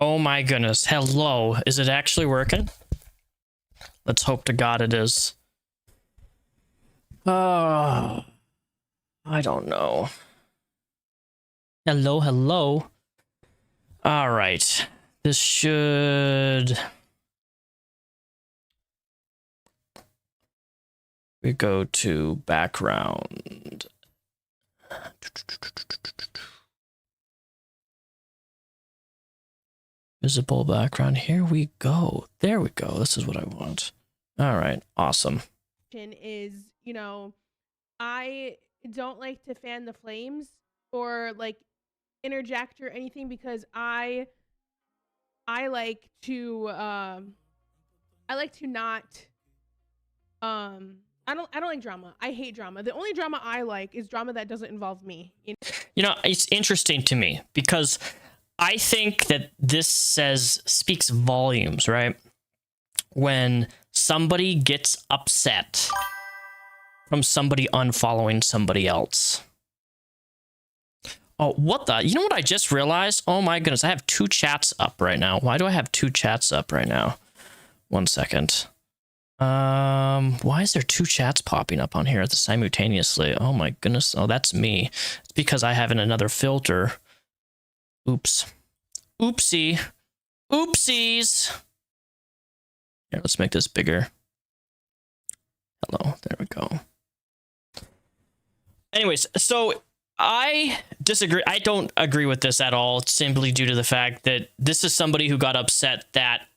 Oh my goodness. Hello. Is it actually working? Let's hope to God it is. I don't know. Hello, hello. All right. This should... We go to background. Visible background. Here we go. There we go. This is what I want. All right. Awesome. Is, you know, I don't like to fan the flames or like interject or anything because I like to not I don't like drama. I hate drama. The only drama I like is drama that doesn't involve me. You know, it's interesting to me because I think that this speaks volumes, right? When somebody gets upset from somebody unfollowing somebody else. Oh, what the? You know what I just realized? Oh my goodness, I have 2 chats up right now. Why do I have 2 chats up right now? 1 second. Why is there 2 chats popping up on here simultaneously? Oh my goodness. Oh, that's me. It's because I have another filter. Oops. Oopsie. Oopsies. Here, let's make this bigger. Hello. There we go. Anyways, so I disagree. I don't agree with this at all, simply due to the fact that this is somebody who got upset that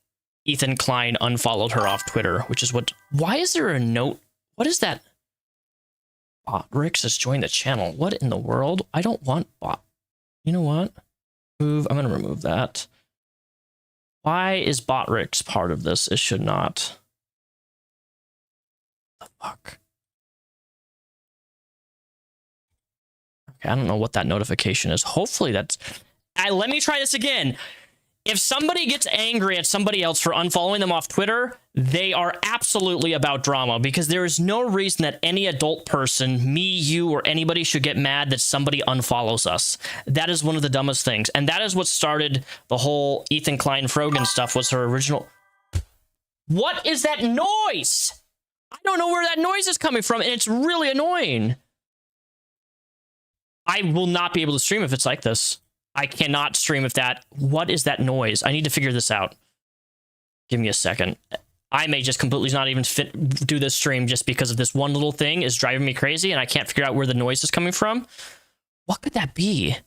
Ethan Klein unfollowed her off Twitter, which is what... Why is there a note? What is that? Bot Rix has joined the channel. What in the world? I don't want bot. You know what? I'm going to remove that. Why is Bot Rix part of this? It should not. What the fuck? Okay, I don't know what that notification is. Hopefully that's... let me try this again. If somebody gets angry at somebody else for unfollowing them off Twitter, they are absolutely about drama, because there is no reason that any adult person, me, you, or anybody should get mad that somebody unfollows us. That is one of the dumbest things. And that is what started the whole Ethan Klein Frogan stuff, was her original... What is that noise? I don't know where that noise is coming from, and it's really annoying. I will not be able to stream if it's like this. I cannot stream if that... What is that noise? I need to figure this out. Give me a second. I may just completely not even do this stream just because of this one little thing is driving me crazy and I can't figure out where the noise is coming from. What could that be?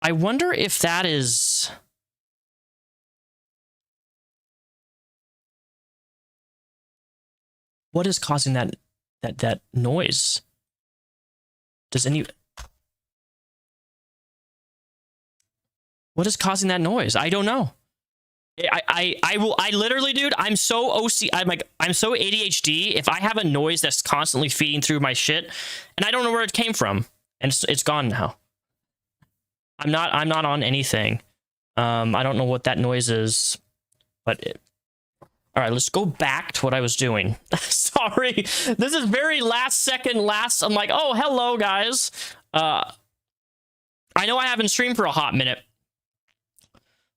I wonder if that is... What is causing that noise? Does any... What is causing that noise? I don't know. I literally, dude, I'm so I'm so ADHD. If I have a noise that's constantly feeding through my shit and I don't know where it came from, and it's gone now. I'm not on anything. I don't know what that noise is, but all right, let's go back to what I was doing. Sorry. This is very last second. I'm like, oh, hello guys. I know I haven't streamed for a hot minute.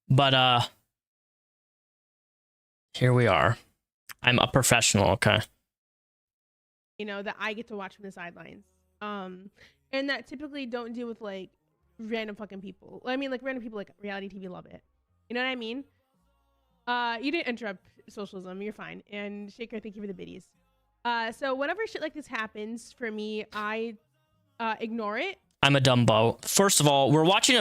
But, here we are. I'm a professional, okay? You know, that I get to watch from the sidelines. And that typically don't deal with, like, random fucking people. I mean, like, random people, like, reality TV love it. You know what I mean? You didn't interrupt socialism. You're fine. And Shaker, thank you for the biddies. So whenever shit like this happens, for me, I ignore it. I'm a dumbo. First of all, we're watching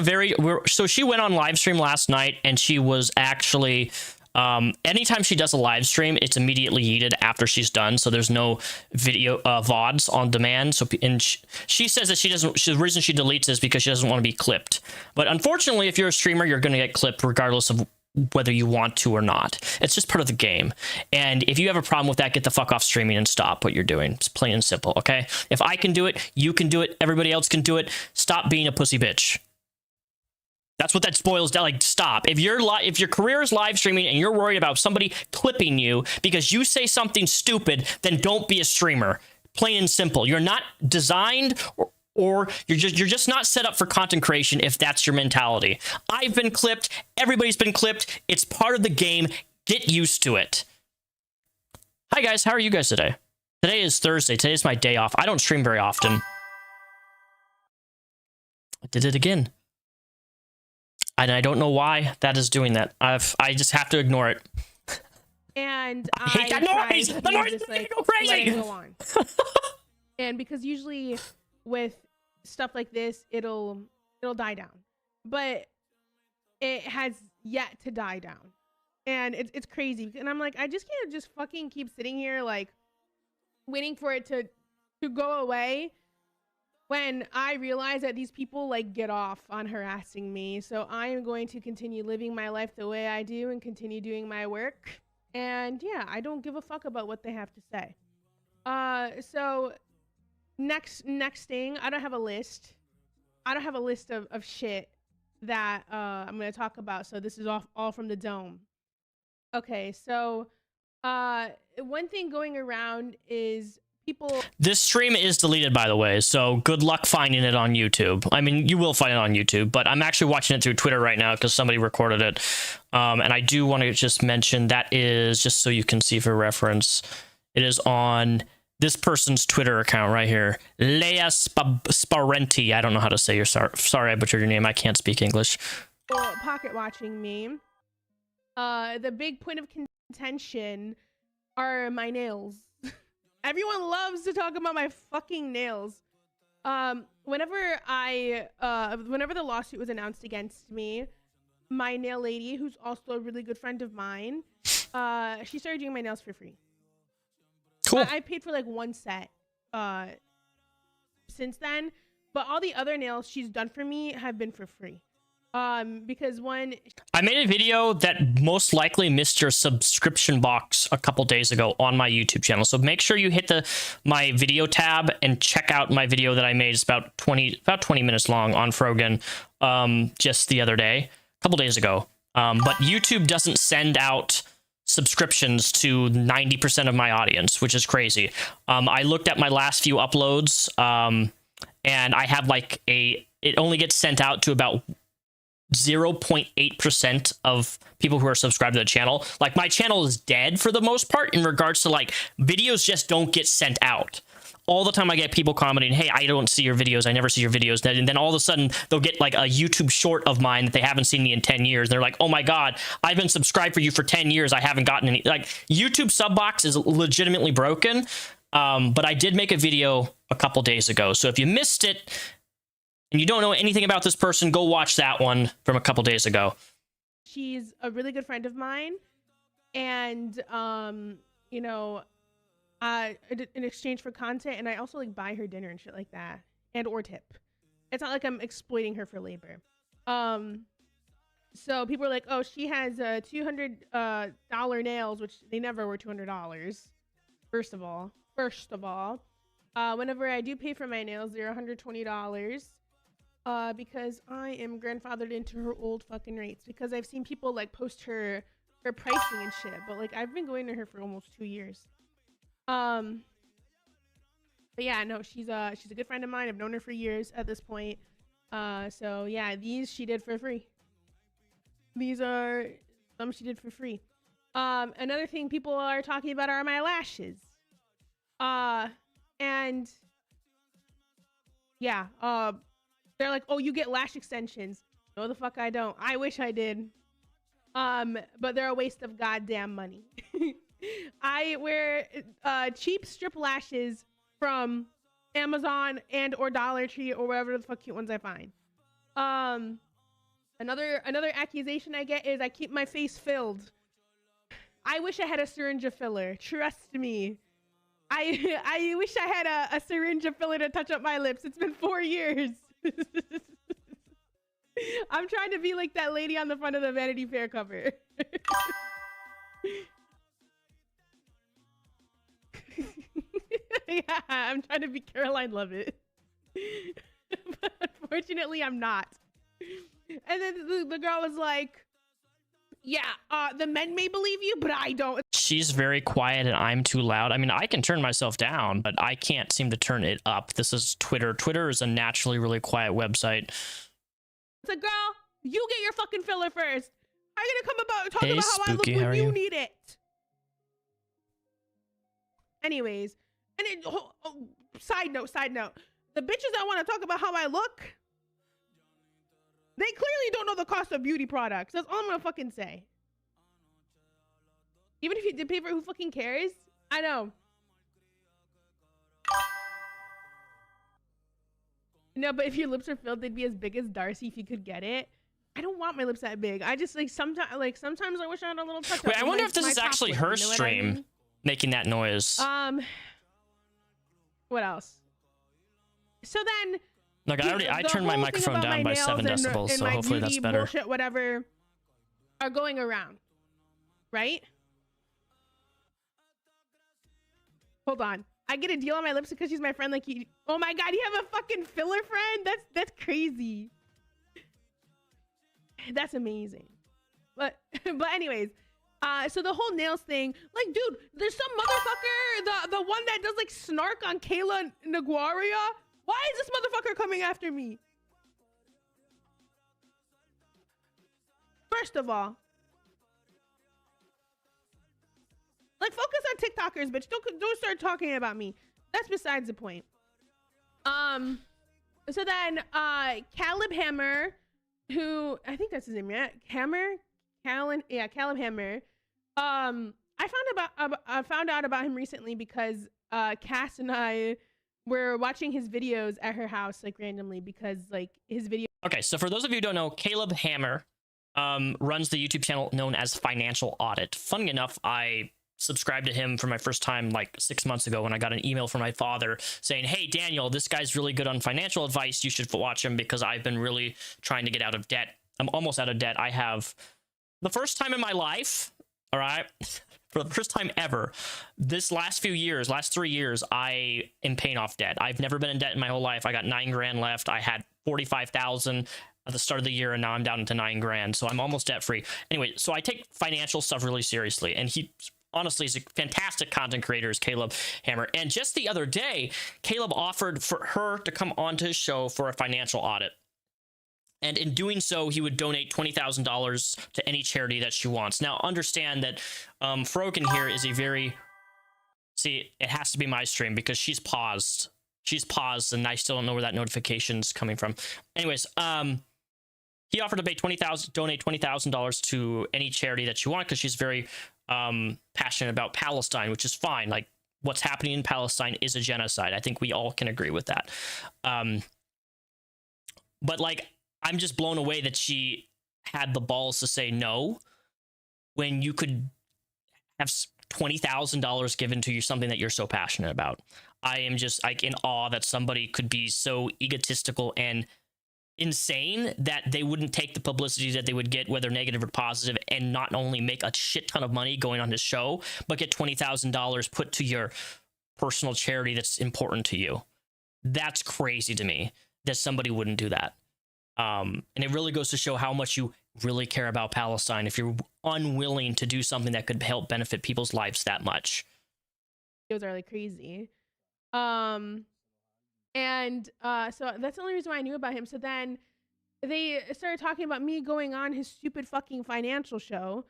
so she went on live stream last night, and she was actually, anytime she does a live stream, it's immediately yeeted after she's done. So there's no video, VODs on demand. So, and she says that the reason she deletes is because she doesn't want to be clipped. But unfortunately, if you're a streamer, you're going to get clipped regardless of whether you want to or not. It's just part of the game. And if you have a problem with that, get the fuck off streaming and stop what you're doing. It's plain and simple, okay? If I can do it, you can do it, everybody else can do it. Stop being a pussy bitch. That's what that spoils down. Like, stop. If your career is live streaming and you're worried about somebody clipping you because you say something stupid, then don't be a streamer. Plain and simple. You're not designed or you're just not set up for content creation if that's your mentality. I've been clipped. Everybody's been clipped. It's part of the game. Get used to it. Hi guys, how are you guys today? Today is Thursday. Today is my day off. I don't stream very often. I did it again. And I don't know why that is doing that. I just have to ignore it. And I hate that noise! The noise is making me go crazy! Go on. And because usually with stuff like this, it'll die down. But it has yet to die down. And it's crazy. And I'm like, I just can't just fucking keep sitting here like waiting for it to go away when I realize that these people like get off on harassing me. So I am going to continue living my life the way I do and continue doing my work. And yeah, I don't give a fuck about what they have to say. So next thing, I don't have a list. I don't have a list of shit that I'm gonna talk about. So this is all from the dome. Okay, so one thing going around is people. This stream is deleted, by the way, so good luck finding it on YouTube. I mean, you will find it on YouTube, but I'm actually watching it through Twitter right now because somebody recorded it. And I do want to just mention that is, just so you can see for reference, it is on this person's Twitter account right here. Leia Sparenti. I don't know how to say your sorry, I butchered your name. I can't speak English. Pocket watching me. The big point of contention are my nails. Everyone loves to talk about my fucking nails. Whenever the lawsuit was announced against me, my nail lady, who's also a really good friend of mine, she started doing my nails for free. Cool. I paid for like one set since then, but all the other nails she's done for me have been for free. Because one, I made a video that most likely missed your subscription box a couple days ago on my YouTube channel. So make sure you hit my video tab and check out my video that I made. It's about 20 minutes long on Frogan, just the other day, a couple days ago. But YouTube doesn't send out subscriptions to 90% of my audience, which is crazy. I looked at my last few uploads, and I have like it only gets sent out to about 0.8% of people who are subscribed to the channel. Like, my channel is dead for the most part in regards to like videos just don't get sent out. All the time I get people commenting, hey, I don't see your videos. I never see your videos. And then all of a sudden they'll get like a YouTube short of mine that they haven't seen me in 10 years. They're like, oh my God, I've been subscribed for you for 10 years. I haven't gotten any. Like, YouTube sub box is legitimately broken. But I did make a video a couple days ago. So if you missed it, and you don't know anything about this person, go watch that one from a couple days ago. She's a really good friend of mine. And, you know, in exchange for content, and I also like buy her dinner and shit like that, and or tip. It's not like I'm exploiting her for labor. So people are like, oh, she has $200 nails, which they never were $200. First of all, whenever I do pay for my nails, they're $120. Because I am grandfathered into her old fucking rates, because I've seen people like post her pricing and shit, but like I've been going to her for almost 2 years. But yeah, no, she's a good friend of mine. I've known her for years at this point. So yeah, these she did for free. These are some she did for free. Another thing people are talking about are my lashes. And yeah, they're like, oh, you get lash extensions. No, the fuck I don't. I wish I did. But they're a waste of goddamn money. I wear cheap strip lashes from Amazon and or Dollar Tree or wherever the fuck cute ones I find. Another accusation I get is I keep my face filled. I wish I had a syringe of filler. Trust me. I wish I had a syringe of filler to touch up my lips. It's been 4 years. I'm trying to be like that lady on the front of the Vanity Fair cover. Yeah, I'm trying to be Caroline Levitt. But unfortunately, I'm not. And then the girl was like, yeah, the men may believe you, but I don't. she's very quiet and I'm too loud. I mean, I can turn myself down, but I can't seem to turn it up. This is Twitter. Twitter is a naturally really quiet website. It's a girl. You get your fucking filler first. I'm gonna talk Hey, about how Spooky, I look how are when you you? need it. Anyways, and it, side note, the bitches that want to talk about how I look, they clearly don't know the cost of beauty products. That's all I'm gonna fucking say. Even if you did pay for it, who fucking cares? I know. No, but if your lips are filled, they'd be as big as Darcy if you could get it. I don't want my lips that big. I just sometimes I wish I had a little touch. Wait, I wonder if this is actually her stream making that noise. What else? So then, Look, I turned my microphone down by 7 decibels, so hopefully that's better. Bullshit, whatever, are going around, right? Hold on. I get a deal on my lips because she's my friend. Like, oh my god, you have a fucking filler friend? That's crazy. That's amazing. But anyways, so the whole nails thing, like, dude, there's some motherfucker, the one that does like snark on Kayla Naguaria. Why is this motherfucker coming after me? First of all, like, focus on TikTokers, bitch. Don't start talking about me. That's besides the point. So then, Caleb Hammer, who I think that's his name, right? Caleb Hammer. I found out about him recently because Cass and I were watching his videos at her house, like, randomly, because like his video. Okay, so for those of you who don't know, Caleb Hammer runs the YouTube channel known as Financial Audit. Funny enough, I subscribed to him for my first time like 6 months ago when I got an email from my father saying, hey Daniel, this guy's really good on financial advice, you should watch him because I've been really trying to get out of debt. I'm almost out of debt. I have, the first time in my life, all right, for the first time ever, this last 3 years, I am paying off debt. I've never been in debt in my whole life. I got 9 grand left. I had 45,000 at the start of the year, and now I'm down to 9 grand. So I'm almost debt free. Anyway, so I take financial stuff really seriously, and he honestly is a fantastic content creator, is Caleb Hammer. And just the other day, Caleb offered for her to come onto his show for a financial audit. And in doing so, he would donate $20,000 to any charity that she wants. Now, understand that Frogan here is a very... See, it has to be my stream because she's paused. She's paused, and I still don't know where that notification's coming from. Anyways, he offered to pay donate $20,000 to any charity that she wants because she's very passionate about Palestine, which is fine. Like, what's happening in Palestine is a genocide. I think we all can agree with that. But like, I'm just blown away that she had the balls to say no when you could have $20,000 given to you, something that you're so passionate about. I am just like in awe that somebody could be so egotistical and insane that they wouldn't take the publicity that they would get, whether negative or positive, and not only make a shit ton of money going on his show, but get $20,000 put to your personal charity that's important to you. That's crazy to me that somebody wouldn't do that. And it really goes to show how much you really care about Palestine if you're unwilling to do something that could help benefit people's lives that much. Those are like crazy. So that's the only reason why I knew about him. So then they started talking about me going on his stupid fucking financial show.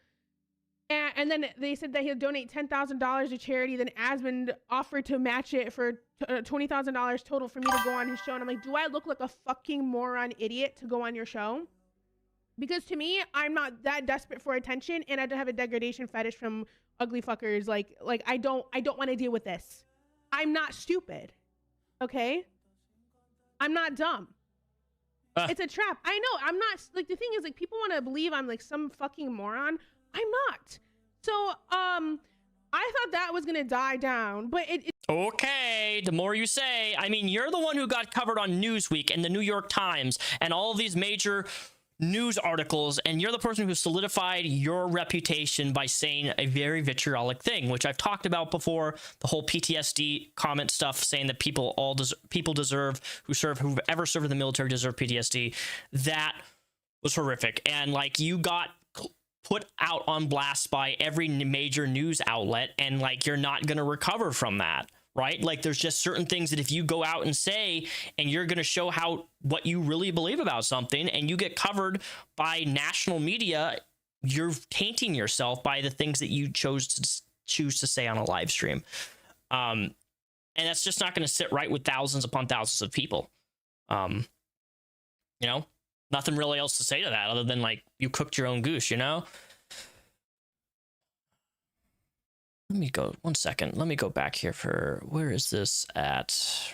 And then they said that he'll donate $10,000 to charity. Then Asmund offered to match it for $20,000 total for me to go on his show. And I'm like, do I look like a fucking moron idiot to go on your show? Because to me, I'm not that desperate for attention, and I don't have a degradation fetish from ugly fuckers. Like I don't want to deal with this. I'm not stupid. Okay? I'm not dumb. It's a trap. I know. I'm not, like, the thing is, like, people want to believe I'm like some fucking moron. I'm not. So, I thought that was gonna die down, but it okay, the more you say. I mean, you're the one who got covered on Newsweek and the New York Times and all of these major news articles, and you're the person who solidified your reputation by saying a very vitriolic thing, which I've talked about before, the whole PTSD comment stuff, saying that people who've ever served in the military deserve PTSD. That was horrific. And like, you got put out on blast by every major news outlet, and like you're not going to recover from that, right? Like there's just certain things that if you go out and say, and you're going to show how what you really believe about something, and you get covered by national media, you're tainting yourself by the things that you choose to say on a live stream. And that's just not going to sit right with thousands upon thousands of people. You know, nothing really else to say to that other than like you cooked your own goose, you know? Let me go 1 second. Let me go back here for where is this at?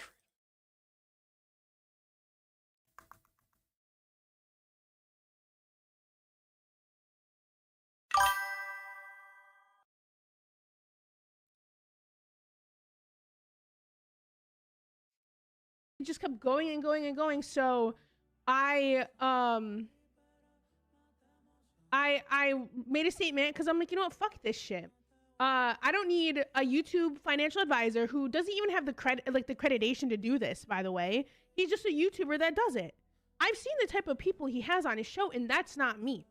It just kept going and going and going. So I made a statement because I'm like, you know what, fuck this shit. I don't need a YouTube financial advisor who doesn't even have the accreditation to do this, by the way. He's just a YouTuber that does it. I've seen the type of people he has on his show, and that's not me.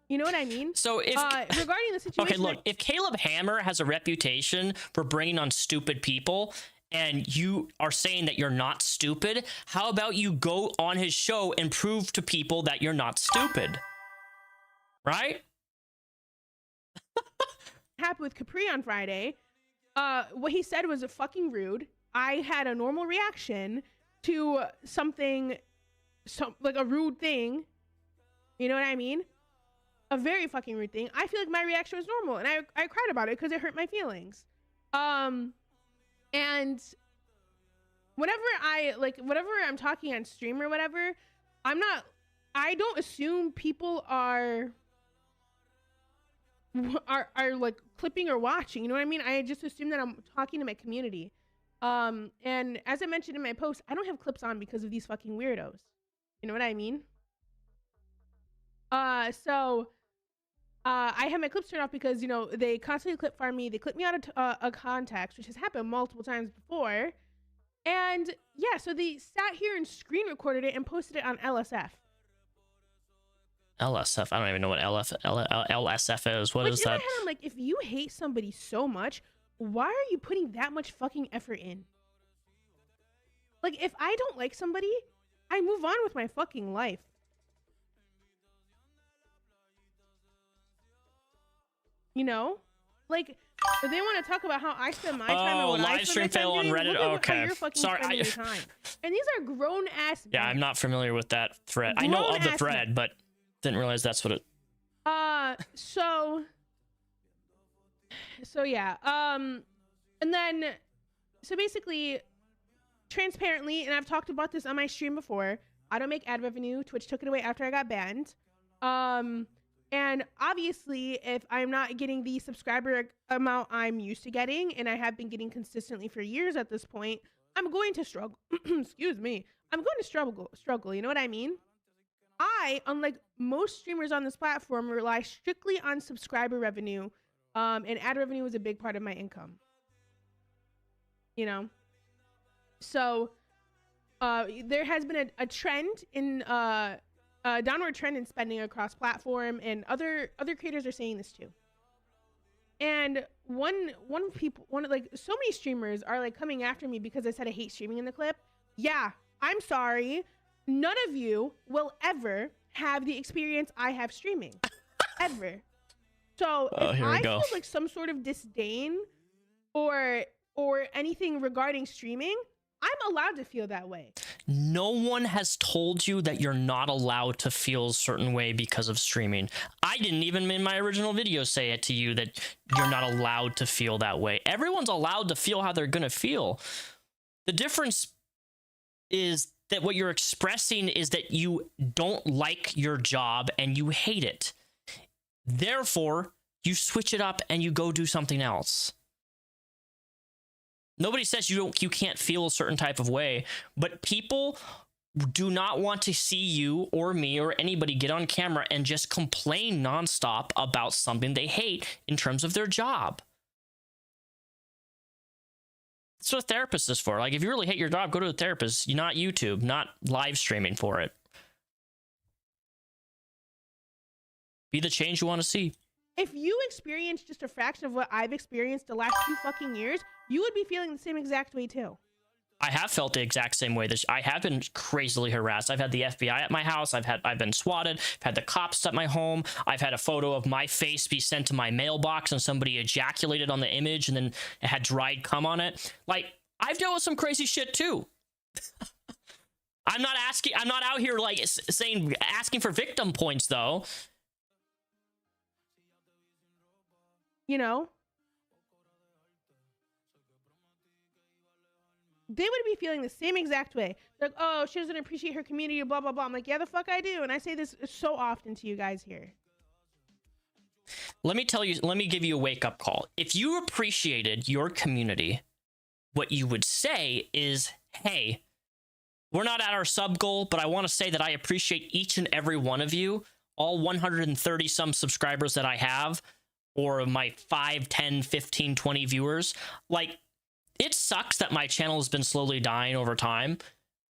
You know what I mean? So if regarding the situation, okay, look, if Caleb Hammer has a reputation for bringing on stupid people, and you are saying that you're not stupid, how about you go on his show and prove to people that you're not stupid? Right? Happened with Capri on Friday. What he said was fucking rude. I had a normal reaction to something, like a rude thing. You know what I mean? A very fucking rude thing. I feel like my reaction was normal, and I cried about it because it hurt my feelings. And whenever I'm talking on stream or whatever, I don't assume people are like clipping or watching, you know what I mean? I just assume that I'm talking to my community. And as I mentioned in my post, I don't have clips on because of these fucking weirdos. You know what I mean? So I have my clips turned off because, you know, they constantly clip farm me. They clip me out of context, which has happened multiple times before. And yeah, so they sat here and screen recorded it and posted it on LSF. LSF? I don't even know what LSF is. What is that? In my head, I'm like, if you hate somebody so much, why are you putting that much fucking effort in? Like, if I don't like somebody, I move on with my fucking life. You know? Like, if they want to talk about how I spend my time and what I spend my time doing, on Reddit. Look at okay. how you're fucking Sorry, spending your time. And these are grown ass men. Yeah, I'm not familiar with that thread. I know of the thread, but didn't realize that's what it. So yeah. And then, so basically, transparently, and I've talked about this on my stream before, I don't make ad revenue. Twitch took it away after I got banned. And obviously, if I'm not getting the subscriber amount I'm used to getting, and I have been getting consistently for years at this point, I'm going to struggle. Excuse me. I'm going to struggle. You know what I mean? I, unlike most streamers on this platform, rely strictly on subscriber revenue, and ad revenue is a big part of my income. You know? So, there has been a trend in, downward trend in spending across platform, and other creators are saying this too. And so many streamers are like coming after me because I said I hate streaming in the clip. Yeah, I'm sorry. None of you will ever have the experience I have streaming. Ever. So if I feel like some sort of disdain or anything regarding streaming, I'm allowed to feel that way. No one has told you that you're not allowed to feel a certain way because of streaming. I didn't even in my original video say it to you that you're not allowed to feel that way. Everyone's allowed to feel how they're going to feel. The difference is that what you're expressing is that you don't like your job and you hate it. Therefore, you switch it up and you go do something else. Nobody says you can't feel a certain type of way, but people do not want to see you or me or anybody get on camera and just complain nonstop about something they hate in terms of their job. That's what a therapist is for. Like, if you really hate your job, go to a therapist. You're not YouTube, not live streaming for it. Be the change you want to see. If you experienced just a fraction of what I've experienced the last 2 fucking years, you would be feeling the same exact way too. I have felt the exact same way. I have been crazily harassed. I've had the FBI at my house. I've been swatted. I've had the cops at my home. I've had a photo of my face be sent to my mailbox and somebody ejaculated on the image and then it had dried cum on it. Like, I've dealt with some crazy shit too. I'm not out here like asking for victim points though. You know? They would be feeling the same exact way. Like, oh, she doesn't appreciate her community, blah, blah, blah. I'm like, yeah, the fuck I do. And I say this so often to you guys here. Let me give you a wake-up call. If you appreciated your community, what you would say is, hey, we're not at our sub goal, but I want to say that I appreciate each and every one of you, all 130 some subscribers that I have, or my 5, 10, 15, 20 viewers. Like, it sucks that my channel has been slowly dying over time.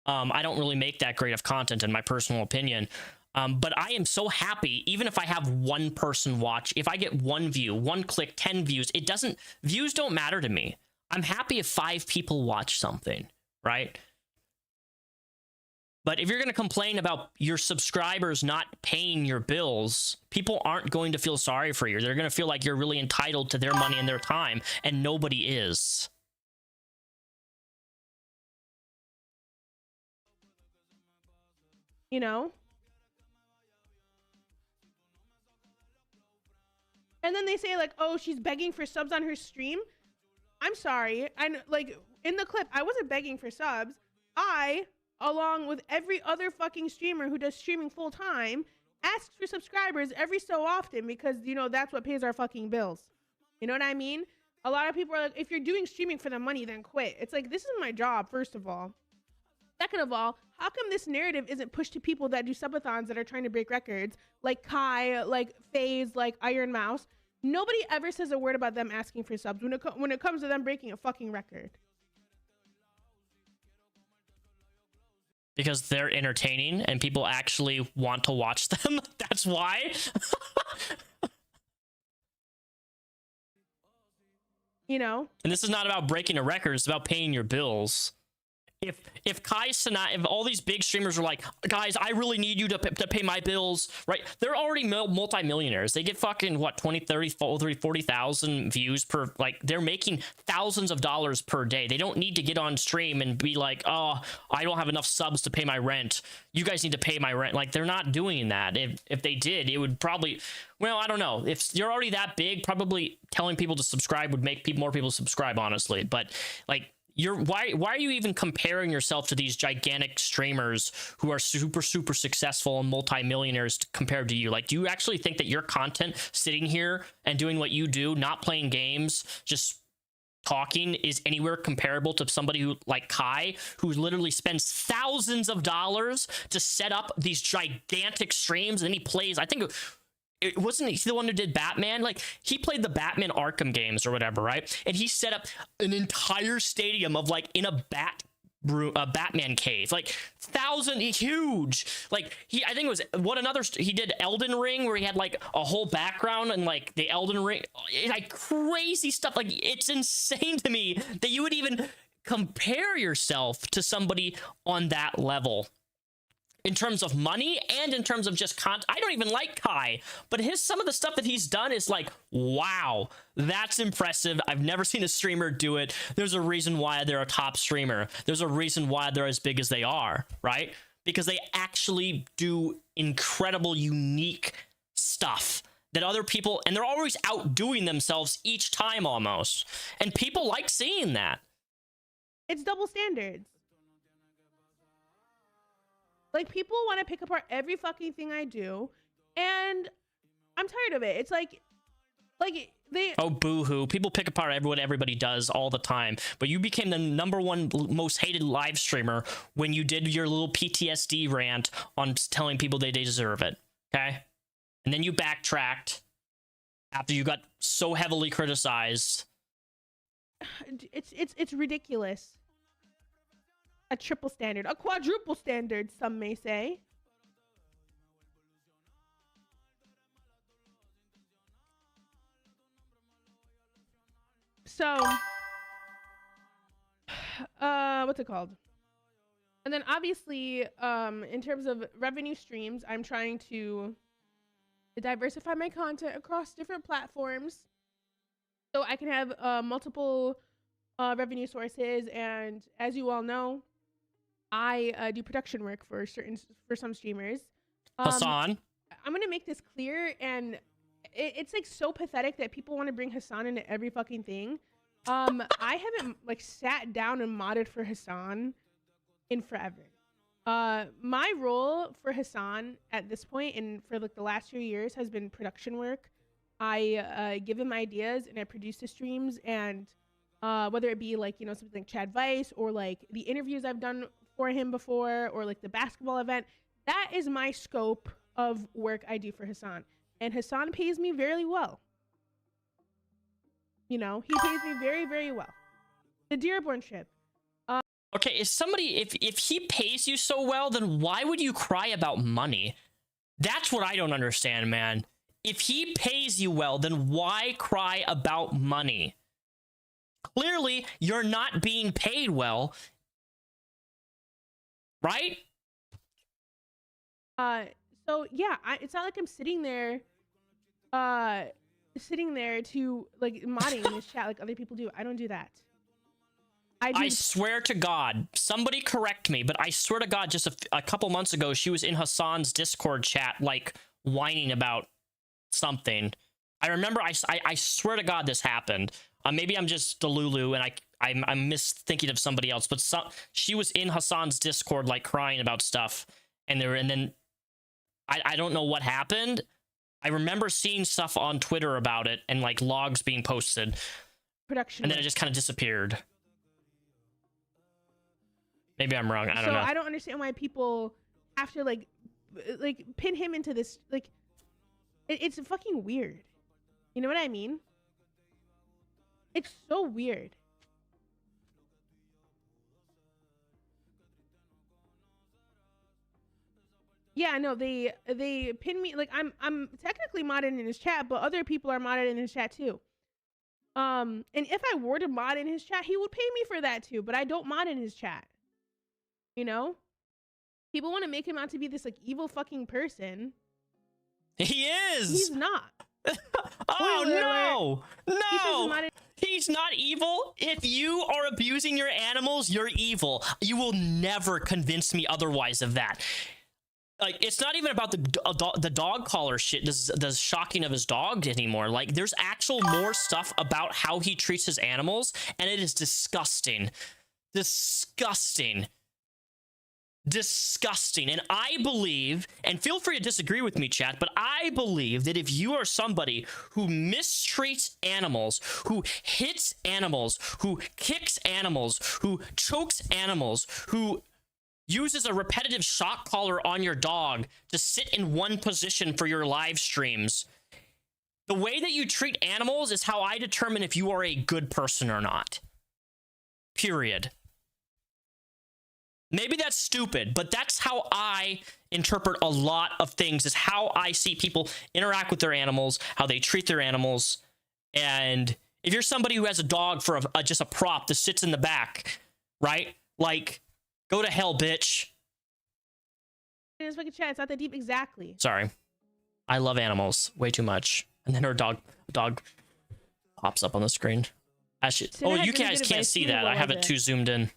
I don't really make that great of content in my personal opinion. But I am so happy, even if I have one person watch, if I get 1 view, 1 click, 10 views, views don't matter to me. I'm happy if 5 people watch something, right? But if you're going to complain about your subscribers not paying your bills, people aren't going to feel sorry for you. They're going to feel like you're really entitled to their money and their time, and nobody is. You know? And then they say like, oh, she's begging for subs on her stream. I'm sorry. Like, in the clip, I wasn't begging for subs. I, along with every other fucking streamer who does streaming full time, asks for subscribers every so often because, you know, that's what pays our fucking bills. You know what I mean? A lot of people are like, if you're doing streaming for the money, then quit. It's like, this is my job, first of all. Second of all, how come this narrative isn't pushed to people that do subathons that are trying to break records, like Kai, like FaZe, like Iron Mouse? Nobody ever says a word about them asking for subs when it comes to them breaking a fucking record. Because they're entertaining and people actually want to watch them. That's why. You know? And this is not about breaking a record. It's about paying your bills. If Kai Cenat, if all these big streamers are like, guys, I really need you to pay my bills, right? They're already multi-millionaires. They get fucking, what, 20, 30, 40,000 views per, like, they're making thousands of dollars per day. They don't need to get on stream and be like, oh, I don't have enough subs to pay my rent. You guys need to pay my rent. Like, they're not doing that. If they did, it would probably, well, I don't know. If you're already that big, probably telling people to subscribe would make more people subscribe, honestly. But, like, why are you even comparing yourself to these gigantic streamers who are super successful and multi-millionaires compared to you? Like, do you actually think that your content sitting here and doing what you do, not playing games, just talking, is anywhere comparable to somebody who, like Kai, who literally spends thousands of dollars to set up these gigantic streams, and then he plays, I think it wasn't he the one who did Batman? Like, he played the Batman Arkham games or whatever, right? And he set up an entire stadium of, like, in a Batman cave, like huge. Like, I think it was he did Elden Ring, where he had like a whole background and like the Elden Ring, like crazy stuff. Like, it's insane to me that you would even compare yourself to somebody on that level. In terms of money and in terms of just content. I don't even like Kai, but some of the stuff that he's done is like, wow, that's impressive. I've never seen a streamer do it. There's a reason why they're a top streamer. There's a reason why they're as big as they are, right? Because they actually do incredible, unique stuff that other people, and they're always outdoing themselves each time almost. And people like seeing that. It's double standards. Like, people want to pick apart every fucking thing I do, and I'm tired of it. It's like they... Oh, boo-hoo. People pick apart what everybody does all the time, but you became the #1 most hated live streamer when you did your little PTSD rant on telling people they deserve it, okay? And then you backtracked after you got so heavily criticized. It's ridiculous. A triple standard, a quadruple standard, some may say. So, what's it called? And then obviously, in terms of revenue streams, I'm trying to diversify my content across different platforms so I can have multiple revenue sources. And as you all know, I do production work for some streamers. Hassan. I'm gonna make this clear, and it's like so pathetic that people want to bring Hassan into every fucking thing. I haven't like sat down and modded for Hassan in forever. My role for Hassan at this point and for like the last few years has been production work. I give him ideas and I produce the streams, and whether it be like, you know, something like Chad Vice or like the interviews I've done for him before, or like the basketball event, that is my scope of work I do for Hassan. And Hassan pays me very well. You know, he pays me very, very well. The Dearborn trip. Okay, if he pays you so well, then why would you cry about money? That's what I don't understand, man. If he pays you well, then why cry about money? Clearly, you're not being paid well, right? So yeah, it's not like I'm sitting there to like modding in this chat like other people do. I don't do that. I swear to God, somebody correct me, but I swear to God, just a couple months ago, she was in Hassan's Discord chat, like, whining about something. I remember, I swear to God this happened. Maybe I'm just Delulu and I'm misthinking of somebody else, but she was in Hassan's Discord, like, crying about stuff, and then I don't know what happened. I remember seeing stuff on Twitter about it and, like, logs being posted. Production. And then it just kind of disappeared. Maybe I'm wrong. I don't know. So I don't understand why people have to like pin him into this. Like, it's fucking weird. You know what I mean? It's so weird. Yeah, no, they pin me. Like, I'm technically modded in his chat, but other people are modded in his chat too. And if I were to mod in his chat, he would pay me for that too. But I don't mod in his chat. You know, people want to make him out to be this like evil fucking person. He is. He's not. Oh no! He's not evil. If you are abusing your animals, you're evil. You will never convince me otherwise of that. Like, it's not even about the dog collar shit, the shocking of his dog anymore. Like, there's actual more stuff about how he treats his animals, and it is disgusting. Disgusting. Disgusting. And I believe, and feel free to disagree with me, chat, but I believe that if you are somebody who mistreats animals, who hits animals, who kicks animals, who chokes animals, who uses a repetitive shock collar on your dog to sit in one position for your live streams, the way that you treat animals is how I determine if you are a good person or not. Period. Maybe that's stupid, but that's how I interpret a lot of things, is how I see people interact with their animals, how they treat their animals. And if you're somebody who has a dog for just a prop that sits in the back, right? Like, go to hell, bitch. It's fucking chat. It's not that deep. Exactly. Sorry. I love animals way too much. And then her dog pops up on the screen. Actually, oh, you guys can't see that. I have it too zoomed in.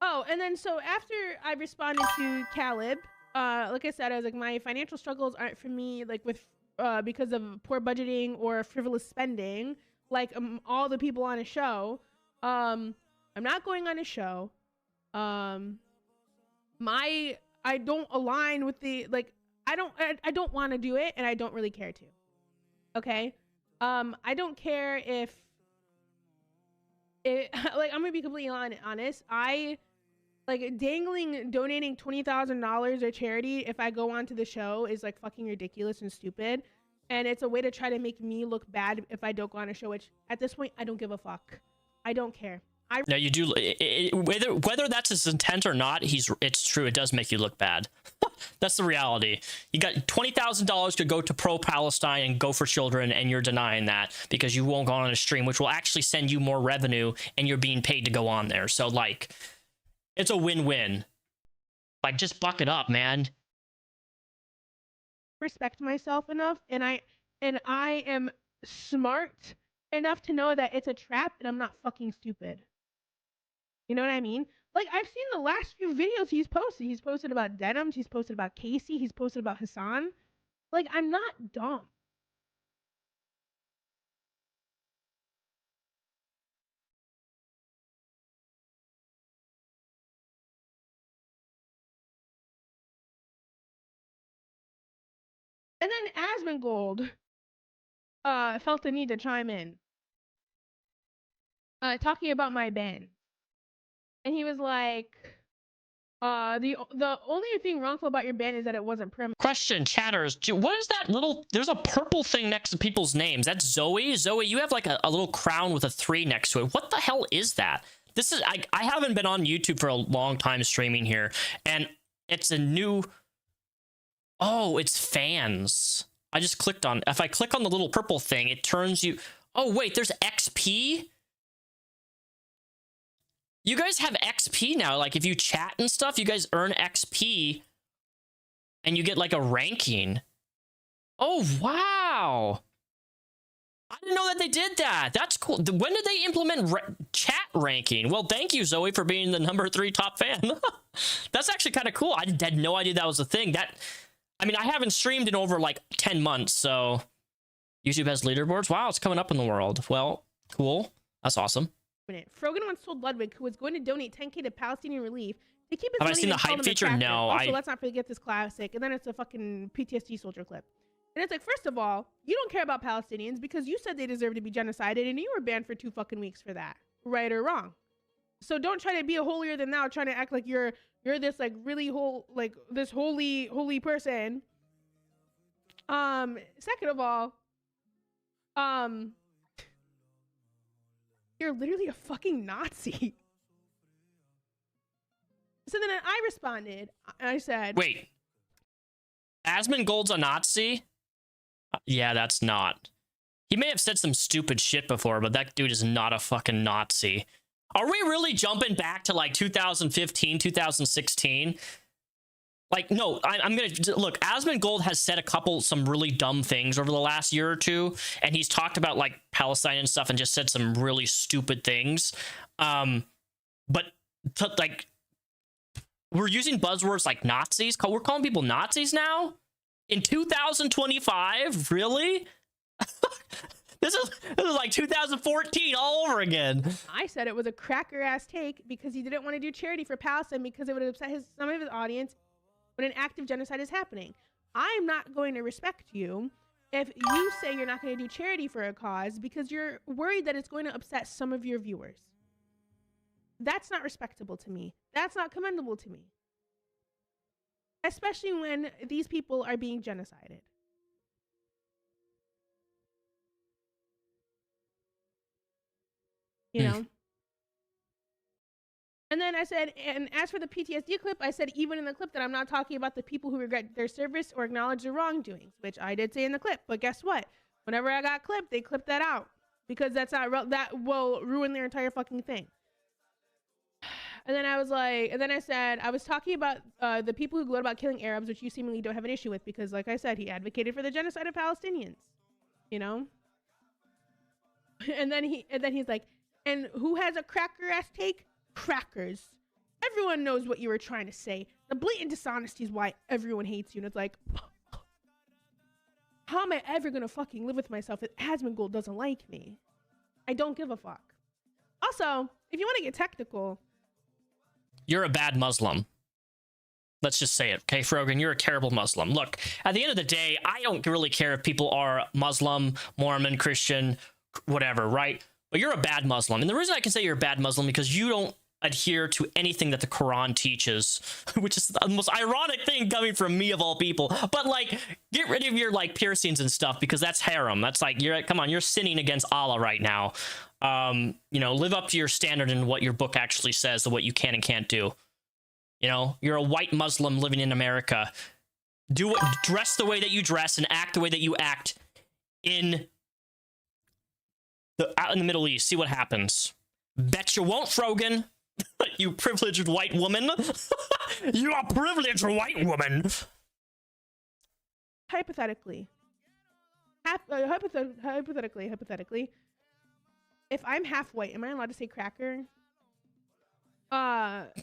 Oh, and then so after I responded to Caleb, like I said, I was like, my financial struggles aren't for me, like with because of poor budgeting or frivolous spending, like all the people on a show. I'm not going on a show. I don't align with the, like, I don't want to do it, and I don't really care to. Okay? I don't care if it, like, I'm gonna be completely honest. I like donating $20,000 to charity if I go onto the show is like fucking ridiculous and stupid, and it's a way to try to make me look bad if I don't go on a show. Which at this point, I don't give a fuck. I don't care. No, you do. Whether that's his intent or not, it's true. It does make you look bad. That's the reality. You got $20,000 to go to pro-Palestine and go for children, and you're denying that because you won't go on a stream, which will actually send you more revenue, and you're being paid to go on there. So, like, it's a win-win. Like, just buck it up, man. Respect myself enough, and I am smart enough to know that it's a trap, and I'm not fucking stupid. You know what I mean? Like, I've seen the last few videos he's posted. He's posted about Denims. He's posted about Casey. He's posted about Hassan. Like, I'm not dumb. And then Asmongold felt the need to chime in, talking about my ban. And he was like, the only thing wrongful about your ban is that it wasn't prim. Question, chatters. What is that little... There's a purple thing next to people's names. That's Zoe. Zoe, you have like a little crown with a 3 next to it. What the hell is that? This is... I haven't been on YouTube for a long time streaming here. And it's a new... Oh, it's fans. I just clicked on... If I click on the little purple thing, it turns you... Oh, wait, there's XP? You guys have XP now. Like, if you chat and stuff, you guys earn XP. And you get, like, a ranking. Oh, wow. I didn't know that they did that. That's cool. When did they implement chat ranking? Well, thank you, Zoe, for being the number 3 top fan. That's actually kind of cool. I had no idea that was a thing. I mean, I haven't streamed in over, like, 10 months, so... YouTube has leaderboards? Wow, it's coming up in the world. Well, cool. That's awesome. Frogan once told Ludwig, who was going to donate 10K to Palestinian relief, to keep his Have money I seen the hype feature? No. Also, let's not forget this classic. And then it's a fucking PTSD soldier clip. And it's like, first of all, you don't care about Palestinians because you said they deserve to be genocided, and you were banned for 2 fucking weeks for that. Right or wrong? So don't try to be a holier than thou, trying to act like you're this like really this holy person. Second of all, you're literally a fucking Nazi. So then I responded, and I said... Wait. Asmongold's a Nazi? Yeah, that's not. He may have said some stupid shit before, but that dude is not a fucking Nazi. Are we really jumping back to, like, 2015, 2016? Like, no, I'm gonna... Look, Asmongold has said some really dumb things over the last year or two, and he's talked about, like, Palestine and stuff and just said some really stupid things. But, like, we're using buzzwords like Nazis? We're calling people Nazis now? In 2025? Really? This is like 2014 all over again. I said it was a cracker-ass take because he didn't want to do charity for Palestine because it would upset some of his audience when an active genocide is happening. I'm not going to respect you if you say you're not going to do charity for a cause because you're worried that it's going to upset some of your viewers. That's not respectable to me. That's not commendable to me. Especially when these people are being genocided. You know? And then I said, and as for the PTSD clip, I said even in the clip that I'm not talking about the people who regret their service or acknowledge their wrongdoings, which I did say in the clip. But guess what? Whenever I got clipped, they clipped that out because that will ruin their entire fucking thing. And then I was like, and then I said, I was talking about the people who gloat about killing Arabs, which you seemingly don't have an issue with because, like I said, he advocated for the genocide of Palestinians, you know? And then he's like, and who has a cracker-ass take? Crackers. Everyone knows what you were trying to say. The blatant dishonesty is why everyone hates you. And it's like, how am I ever gonna fucking live with myself if Asmongold doesn't like me? I don't give a fuck. Also, if you want to get technical, you're a bad Muslim. Let's just say it, okay, Frogan? You're a terrible Muslim. Look, at the end of the day, I don't really care if people are Muslim, Mormon, Christian, whatever, right? But you're a bad Muslim. And the reason I can say you're a bad Muslim because you don't adhere to anything that the Quran teaches, which is the most ironic thing coming from me of all people. But, like, get rid of your, like, piercings and stuff because that's haram. That's like, come on, you're sinning against Allah right now. You know, live up to your standard and what your book actually says and what you can and can't do. You know, you're a white Muslim living in America. Dress the way that you dress and act the way that you act out in the Middle East. See what happens. Bet you won't, Frogan. You privileged white woman. You are privileged white woman. Hypothetically, if I'm half white, am I allowed to say cracker?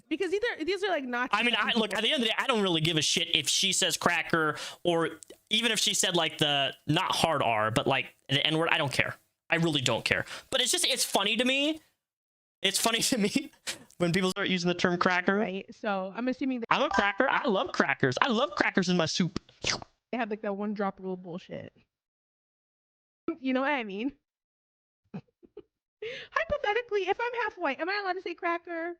Because these are like not. I mean, look, at the end of the day, I don't really give a shit if she says cracker, or even if she said like the not hard R, but like the N word. I don't care. I really don't care. But it's funny to me. It's funny to me when people start using the term cracker. Right. So I'm assuming that I'm a cracker. I love crackers. I love crackers in my soup. they have like that one drop rule bullshit. You know what I mean? Hypothetically, if I'm half white, am I allowed to say cracker?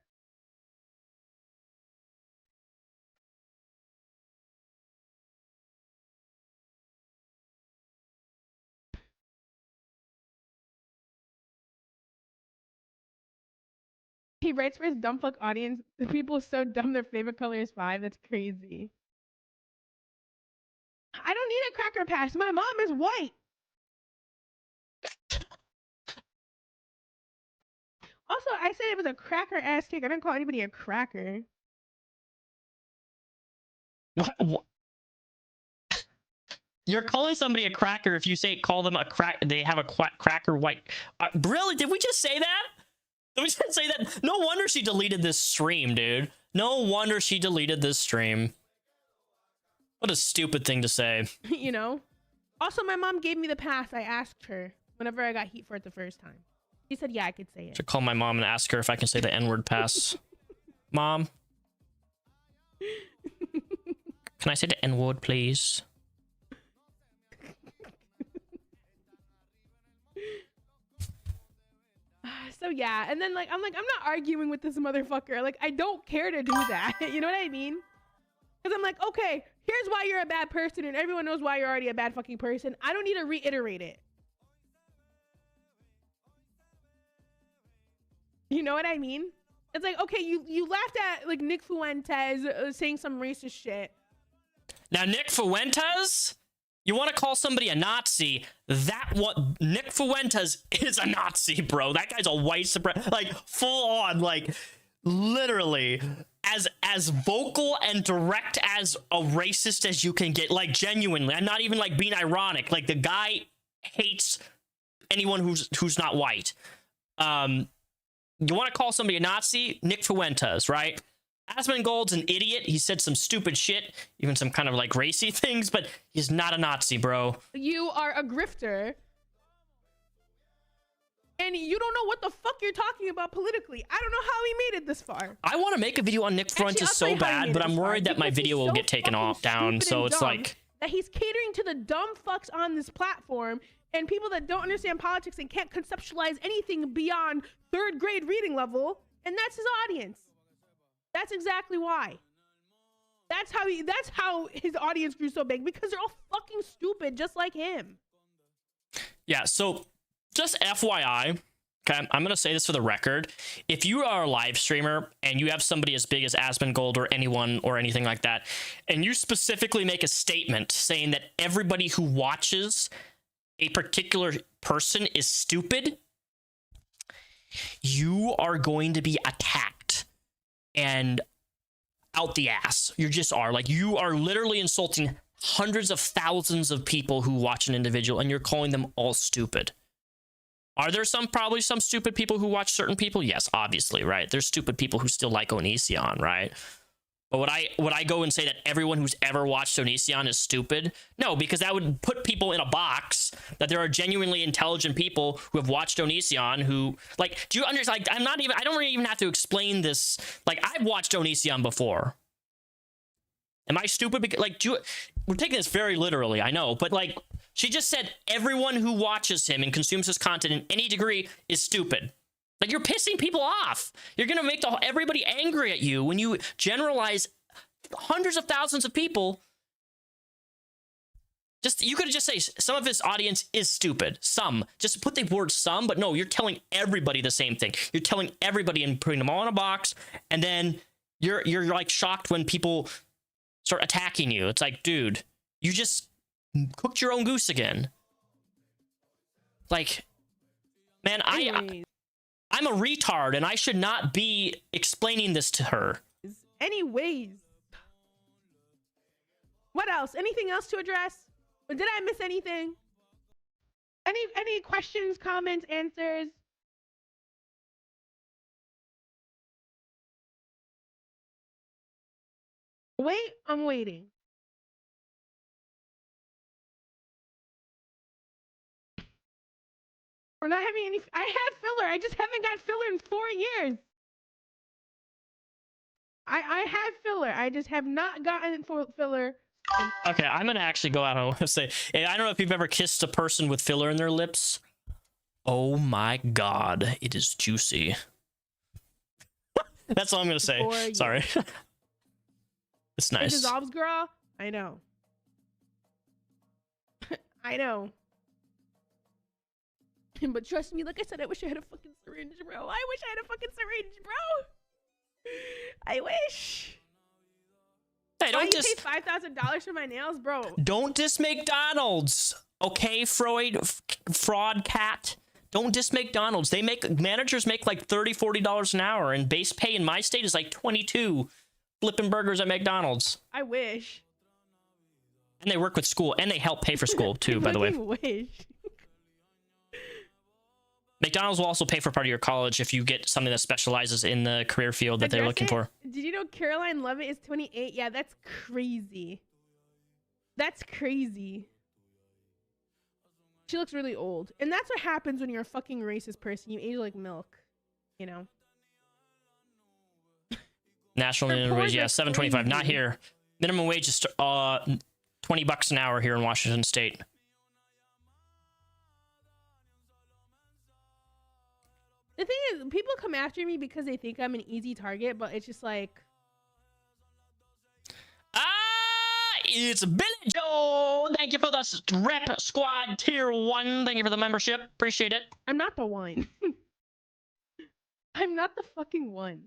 He writes for his dumb fuck audience. The people are so dumb their favorite color is 5. That's crazy. I don't need a cracker patch. My mom is white. Also, I said it was a cracker ass cake. I didn't call anybody a cracker. What? You're calling somebody a cracker if you call them a crack. They have a cracker white. Really? Did we just say that? Did we just say that? No wonder she deleted this stream, dude. No wonder she deleted this stream. What a stupid thing to say. You know? Also, my mom gave me the pass. I asked her whenever I got heat for it the first time. She said, yeah, I could say it. Should call my mom and ask her if I can say the N-word pass. Mom? Can I say the N-word, please? So yeah, and then I'm not arguing with this motherfucker. Like, I don't care to do that. You know what I mean? Because I'm like, okay, here's why you're a bad person, and everyone knows why you're already a bad fucking person. I don't need to reiterate it. You know what I mean? It's like, okay, you laughed at like Nick Fuentes saying some racist shit. Now, Nick Fuentes, you want to call somebody a Nazi? Nick Fuentes is a Nazi, bro. That guy's a white supremacist, like full on, like literally as vocal and direct as a racist as you can get. Like genuinely, I'm not even like being ironic. Like the guy hates anyone who's not white. You want to call somebody a Nazi? Nick Fuentes, right? Asmongold's an idiot. He said some stupid shit, even some kind of like racy things, but he's not a Nazi, bro. You are a grifter. And you don't know what the fuck you're talking about politically. I don't know how he made it this far. I want to make a video on Nick Fuentes so bad, but I'm worried that my video will get taken down. So it's like that he's catering to the dumb fucks on this platform and people that don't understand politics and can't conceptualize anything beyond 3rd grade reading level, and that's his audience. That's exactly why. That's how his audience grew so big, because they're all fucking stupid just like him. Yeah, so just FYI, okay, I'm gonna say this for the record. If you are a live streamer and you have somebody as big as Asmongold or anyone or anything like that, and you specifically make a statement saying that everybody who watches a particular person is stupid, you are going to be attacked and out the ass. You just are. Like, you are literally insulting hundreds of thousands of people who watch an individual, and you're calling them all stupid. Are there probably some stupid people who watch certain people? Yes, obviously, right? There's stupid people who still like Onision, right? But would I go and say that everyone who's ever watched Onision is stupid? No, because that would put people in a box, that there are genuinely intelligent people who have watched Onision who, like, do you understand? Like, I don't even have to explain this. Like, I've watched Onision before. Am I stupid? Because, like, we're taking this very literally, I know, but like, she just said everyone who watches him and consumes his content in any degree is stupid. Like, you're pissing people off. You're going to make everybody angry at you when you generalize hundreds of thousands of people. You could just say some of his audience is stupid. Some. Just put the word some, but no, you're telling everybody the same thing. You're telling everybody and putting them all in a box, and then you're like shocked when people start attacking you. It's like, dude, you just cooked your own goose again. Like, man, Anyways, I'm a retard and I should not be explaining this to her. anyways. What else? Anything else to address? Or did I miss anything? Any questions, comments, answers? Wait, I'm waiting. We're not having any. I had filler. I just haven't got filler in 4 years. I had filler. I just have not gotten filler. Okay, I'm gonna actually go out and say, hey, I don't know if you've ever kissed a person with filler in their lips. Oh my god, it is juicy. That's all I'm gonna say. Sorry. It's It nice. dissolves, girl. I know. I know. But trust me, like I said, I wish I had a fucking syringe, bro. I wish I had a fucking syringe, bro. I wish. Hey, Why don't you just pay $5,000 for my nails, bro? don't diss McDonald's. Okay, fraud cat. Don't diss McDonald's. Managers make like $30-$40 an hour, and base pay in my state is like 22. Flipping burgers at McDonald's. I wish. And they work with school, and they help pay for school too, by the way. Wish. McDonald's will also pay for part of your college if you get something that specializes in the career field that they're looking for. Did you know Caroline Levitt is 28? Yeah, that's crazy. That's crazy. She looks really old. And that's what happens when you're a fucking racist person. You age like milk, you know? National Her minimum wage, pores yeah, are $7.25. Not crazy. here. Minimum wage is $20 an hour here in Washington State. The thing is, people come after me because they think I'm an easy target, but it's just like... It's Billy Joe. Thank you for the Rep Squad Tier 1. Thank you for the membership. Appreciate it. I'm not the one. I'm not the fucking one.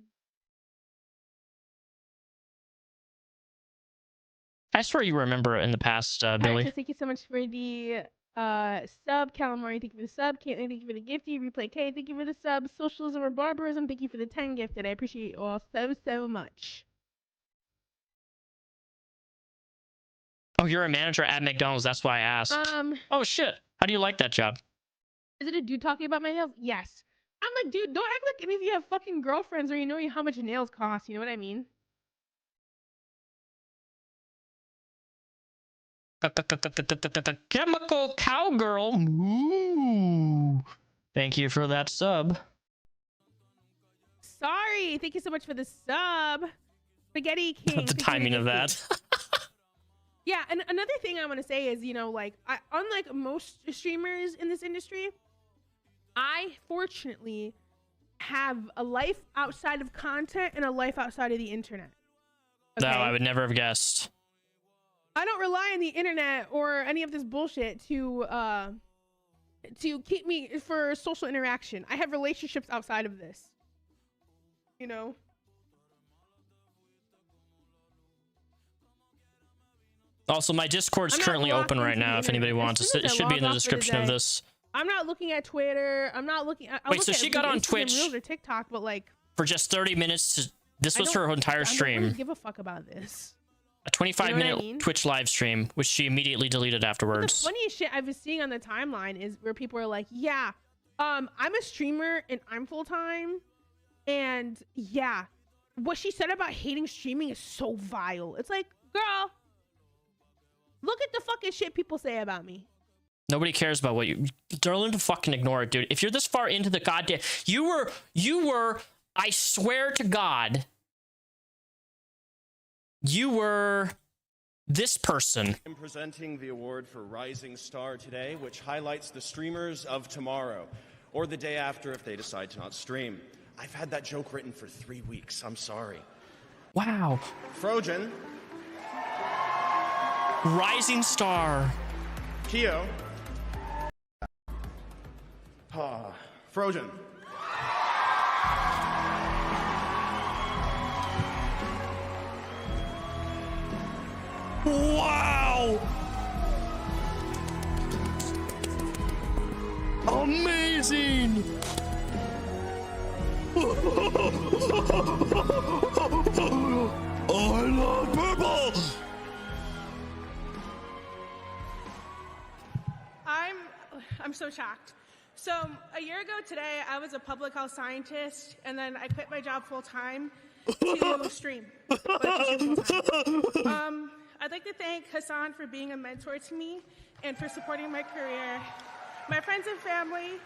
I swear you remember it in the past, Billy. Alright, so thank you so much for the sub. Calamari, thank you for the sub. Caitlin, thank you for the gifty. Replay K, thank you for the sub. Socialism or barbarism, thank you for the 10 gifted. I appreciate you all so much. Oh, you're a manager at McDonald's. That's why I asked. Oh, shit. How do you like that job? Is it a dude talking about my nails? Yes. I'm like, dude, don't act like any of you have fucking girlfriends or you know how much nails cost. You know what I mean? Chemical Cowgirl. Ooh. Thank you for that sub. Sorry. Thank you so much for the sub. Spaghetti King. The timing of that. Yeah, and another thing I want to say is, you know, like, unlike most streamers in this industry, I fortunately have a life outside of content and a life outside of the internet. No, I would never have guessed. I don't rely on the internet or any of this bullshit to keep me for social interaction. I have relationships outside of this. You know? Also, my Discord's I'm not currently logged open right into the now if anybody internet. wants. As soon It as I should be log in the off for the description of day, this. I'm not looking at Twitter. I'm not looking. Wait, so she got on Instagram Twitch Reels or TikTok, but like for just 30 minutes. This was her entire I don't stream. really give a fuck about this. A 25-minute You know what I mean? Twitch live stream, which she immediately deleted The afterwards. funniest shit I've been seeing on the timeline is where people are like, yeah, I'm a streamer and I'm full time, and yeah, what she said about hating streaming is so vile. It's like, girl, look at the fucking shit people say about me. Nobody cares about what you... Learn to fucking ignore it, dude. If you're this far into the goddamn... You were... I swear to God... You were... This person. I'm presenting the award for Rising Star today, which highlights the streamers of tomorrow, or the day after if they decide to not stream. I've had that joke written for 3 weeks. I'm sorry. Wow. Frogan. Rising Star. Keo. Frogan. so shocked. So a year ago today, I was a public health scientist, and then I quit my job full time to stream. But to stream full-time. I'd like to thank Hassan for being a mentor to me and for supporting my career, my friends and family,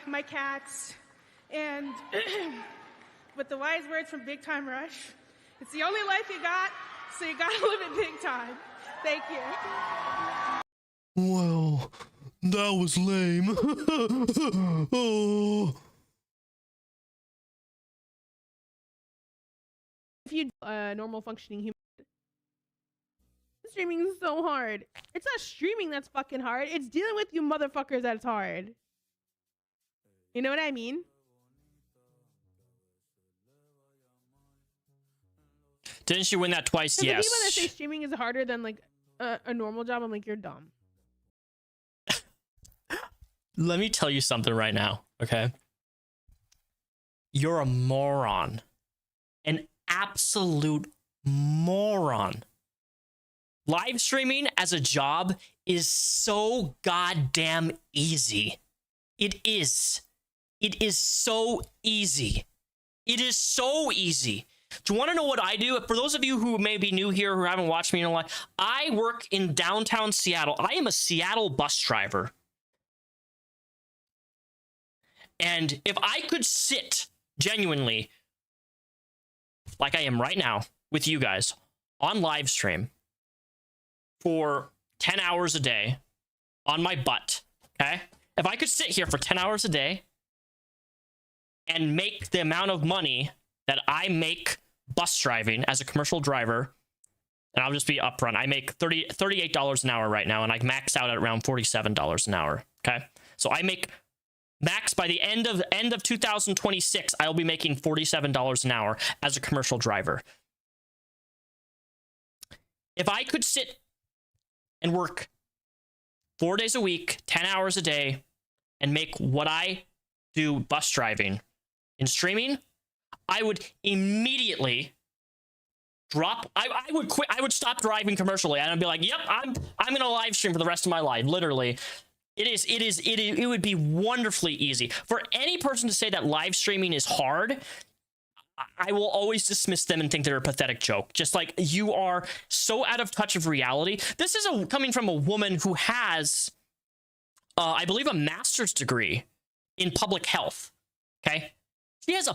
my cats, and with the wise words from Big Time Rush, it's the only life you got, so you gotta live it big time. Thank you. Well, that was lame. Oh. If you normal functioning human, streaming is so hard. It's not streaming that's fucking hard. It's dealing with you motherfuckers that's hard. You know what I mean? Didn't she win that twice? Yes. The people that say streaming is harder than like a normal job, I'm like, you're dumb. Let me tell you something right now, okay? You're a moron. An absolute moron. Live streaming as a job is so goddamn easy. It is. It is so easy. It is so easy. Do you want to know what I do? For those of you who may be new here, who haven't watched me in a while, I work in downtown Seattle. I am a Seattle bus driver. And if I could sit genuinely, like I am right now with you guys, on live stream for 10 hours a day on my butt, okay? If I could sit here for 10 hours a day and make the amount of money that I make bus driving as a commercial driver, and I'll just be upfront, I make $38 an hour right now, and I max out at around $47 an hour, okay? So I make max by the end of 2026, I'll be making $47 an hour as a commercial driver. If I could sit and work 4 days a week, 10 hours a day, and make what I do bus driving in streaming, I would immediately drop. I would quit. I would stop driving commercially, and I'd be like, "Yep, I'm gonna live stream for the rest of my life." Literally, it would be wonderfully easy for any person to say that live streaming is hard. I will always dismiss them and think they're a pathetic joke. Just like, you are so out of touch of reality. This is coming from a woman who has, I believe, a master's degree in public health. Okay, she has a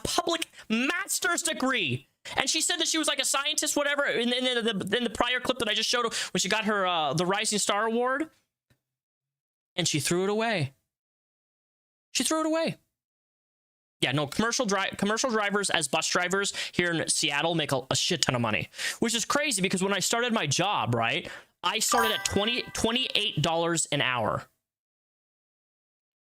public master's degree, and she said that she was like a scientist, whatever. In the prior clip that I just showed, when she got her the Rising Star Award, and she threw it away. She threw it away. Yeah, no, commercial drivers as bus drivers here in Seattle make a shit ton of money, which is crazy because when I started my job, right, I started at $28 an hour.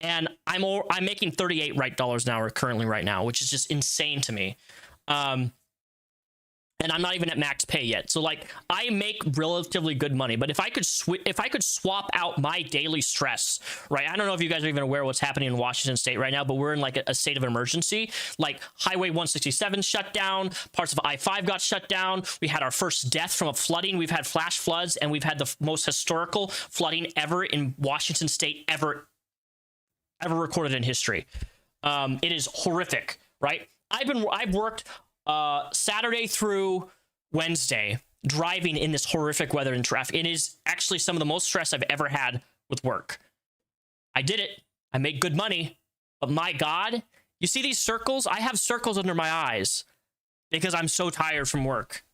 And I'm making $38 an hour currently right now, which is just insane to me. And I'm not even at max pay yet. So like, I make relatively good money, but if I could swap out my daily stress, right? I don't know if you guys are even aware of what's happening in Washington State right now, but we're in like a state of emergency. Like Highway 167 shut down, parts of I-5 got shut down. We had our first death from a flooding. We've had flash floods, and we've had the most historical flooding ever in Washington State ever recorded in history. It is horrific, right? I've worked Saturday through Wednesday driving in this horrific weather and traffic. It is actually some of the most stress I've ever had with work. I did it. I made good money, but my God, you see these circles? I have circles under my eyes because I'm so tired from work,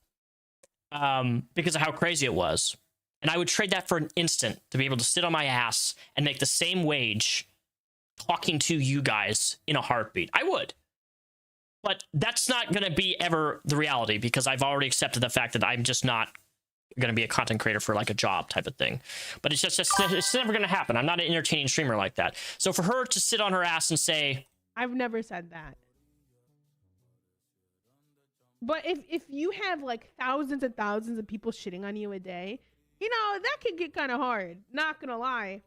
because of how crazy it was. And I would trade that for an instant to be able to sit on my ass and make the same wage talking to you guys in a heartbeat. I would. But that's not going to be ever the reality, because I've already accepted the fact that I'm just not going to be a content creator for like a job type of thing. But it's never going to happen. I'm not an entertaining streamer like that. So for her to sit on her ass and say, I've never said that. But if you have like thousands and thousands of people shitting on you a day, you know, that could get kind of hard. Not going to lie.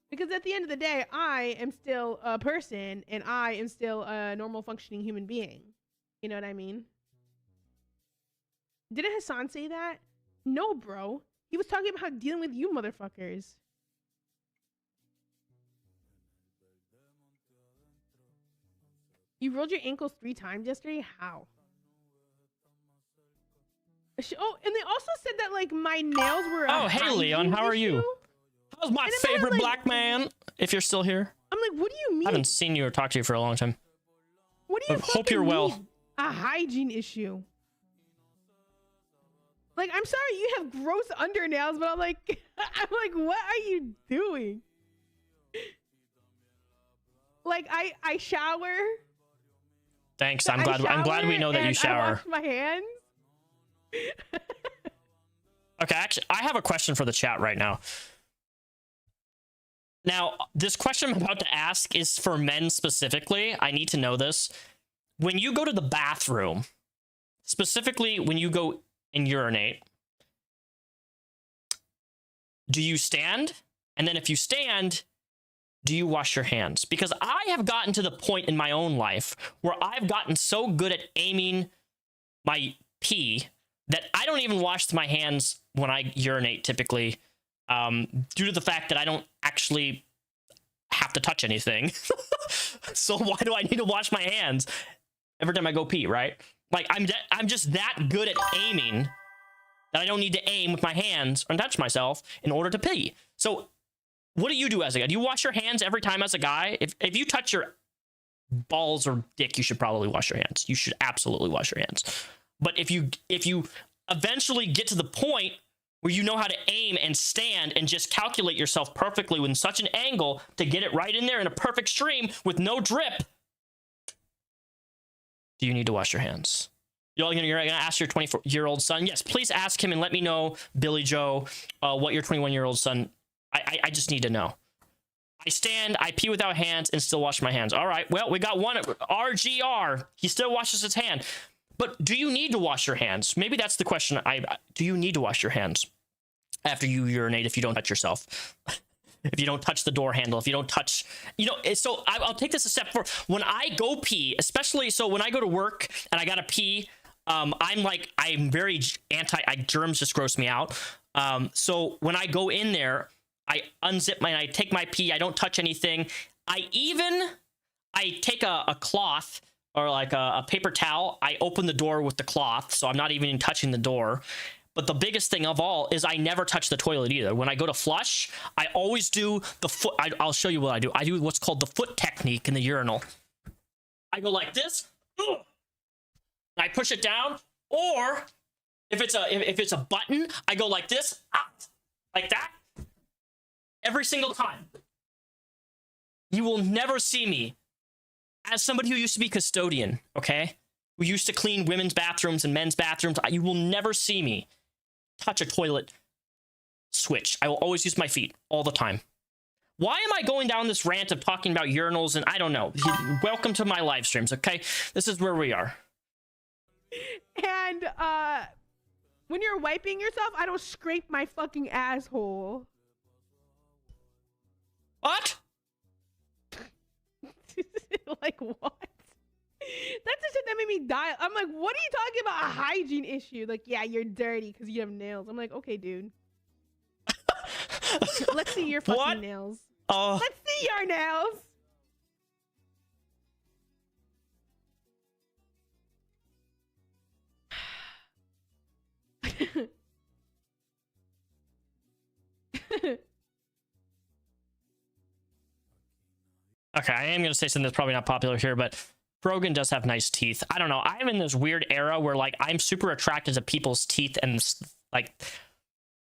Because at the end of the day, I am still a person, and I am still a normal functioning human being. You know what I mean? Didn't Hassan say that? No, bro. He was talking about how dealing with you motherfuckers. You rolled your ankles 3 times yesterday? How? Oh, and they also said that like my nails were. Oh, hey Leon, how are you? How's my favorite like, black man? If you're still here. I'm like, what do you mean? I haven't seen you or talked to you for a long time. What do you hope you're well. mean? A hygiene issue. Like, I'm sorry you have gross undernails, but I'm like, what are you doing? Like, I shower. Thanks. I'm glad we know that you shower. I wash my hands. Okay, actually, I have a question for the chat right now. Now, this question I'm about to ask is for men specifically. I need to know this. When you go to the bathroom, specifically when you go and urinate, do you stand? And then if you stand, do you wash your hands? Because I have gotten to the point in my own life where I've gotten so good at aiming my pee that I don't even wash my hands when I urinate typically, due to the fact that I don't actually have to touch anything. So why do I need to wash my hands every time I go pee, right? Like, I'm just that good at aiming that I don't need to aim with my hands and touch myself in order to pee. So what do you do as a guy? Do you wash your hands every time as a guy? If you touch your balls or dick, you should probably wash your hands. You should absolutely wash your hands. But if you eventually get to the point where you know how to aim and stand and just calculate yourself perfectly with such an angle to get it right in there in a perfect stream with no drip, do you need to wash your hands? You're gonna ask your 24-year-old son? Yes, please ask him and let me know, Billy Joe, what your 21-year-old son. I just need to know. I stand, I pee without hands, and still wash my hands. All right, well, we got one. RGR, he still washes his hand. But do you need to wash your hands? Maybe that's the question. Do you need to wash your hands after you urinate if you don't touch yourself? If you don't touch the door handle, if you don't touch, so I'll take this a step further. When I go pee, especially, so when I go to work and I gotta pee, I'm very germs just gross me out. So when I go in there, I unzip I take my pee, I don't touch anything. I take a cloth or like a paper towel, I open the door with the cloth, so I'm not even touching the door. But the biggest thing of all is I never touch the toilet either. When I go to flush, I always do the foot. I'll show you what I do. I do what's called the foot technique in the urinal. I go like this. I push it down, or if it's a button, I go like this, like that. Every single time. You will never see me, as somebody who used to be custodian, okay? Who used to clean women's bathrooms and men's bathrooms, you will never see me touch a toilet switch. I will always use my feet all the time. Why am I going down this rant of talking about urinals and I don't know? Welcome to my live streams, okay? This is where we are. And when you're wiping yourself, I don't scrape my fucking asshole. What? Like, what? That's the shit that made me die. I'm like, what are you talking about? A hygiene issue? Like, yeah, you're dirty because you have nails. I'm like, okay, dude. Let's see your fucking nails. Let's see your nails. Okay, I am going to say something that's probably not popular here, but Frogan does have nice teeth. I don't know. I'm in this weird era where, like, I'm super attracted to people's teeth and, like,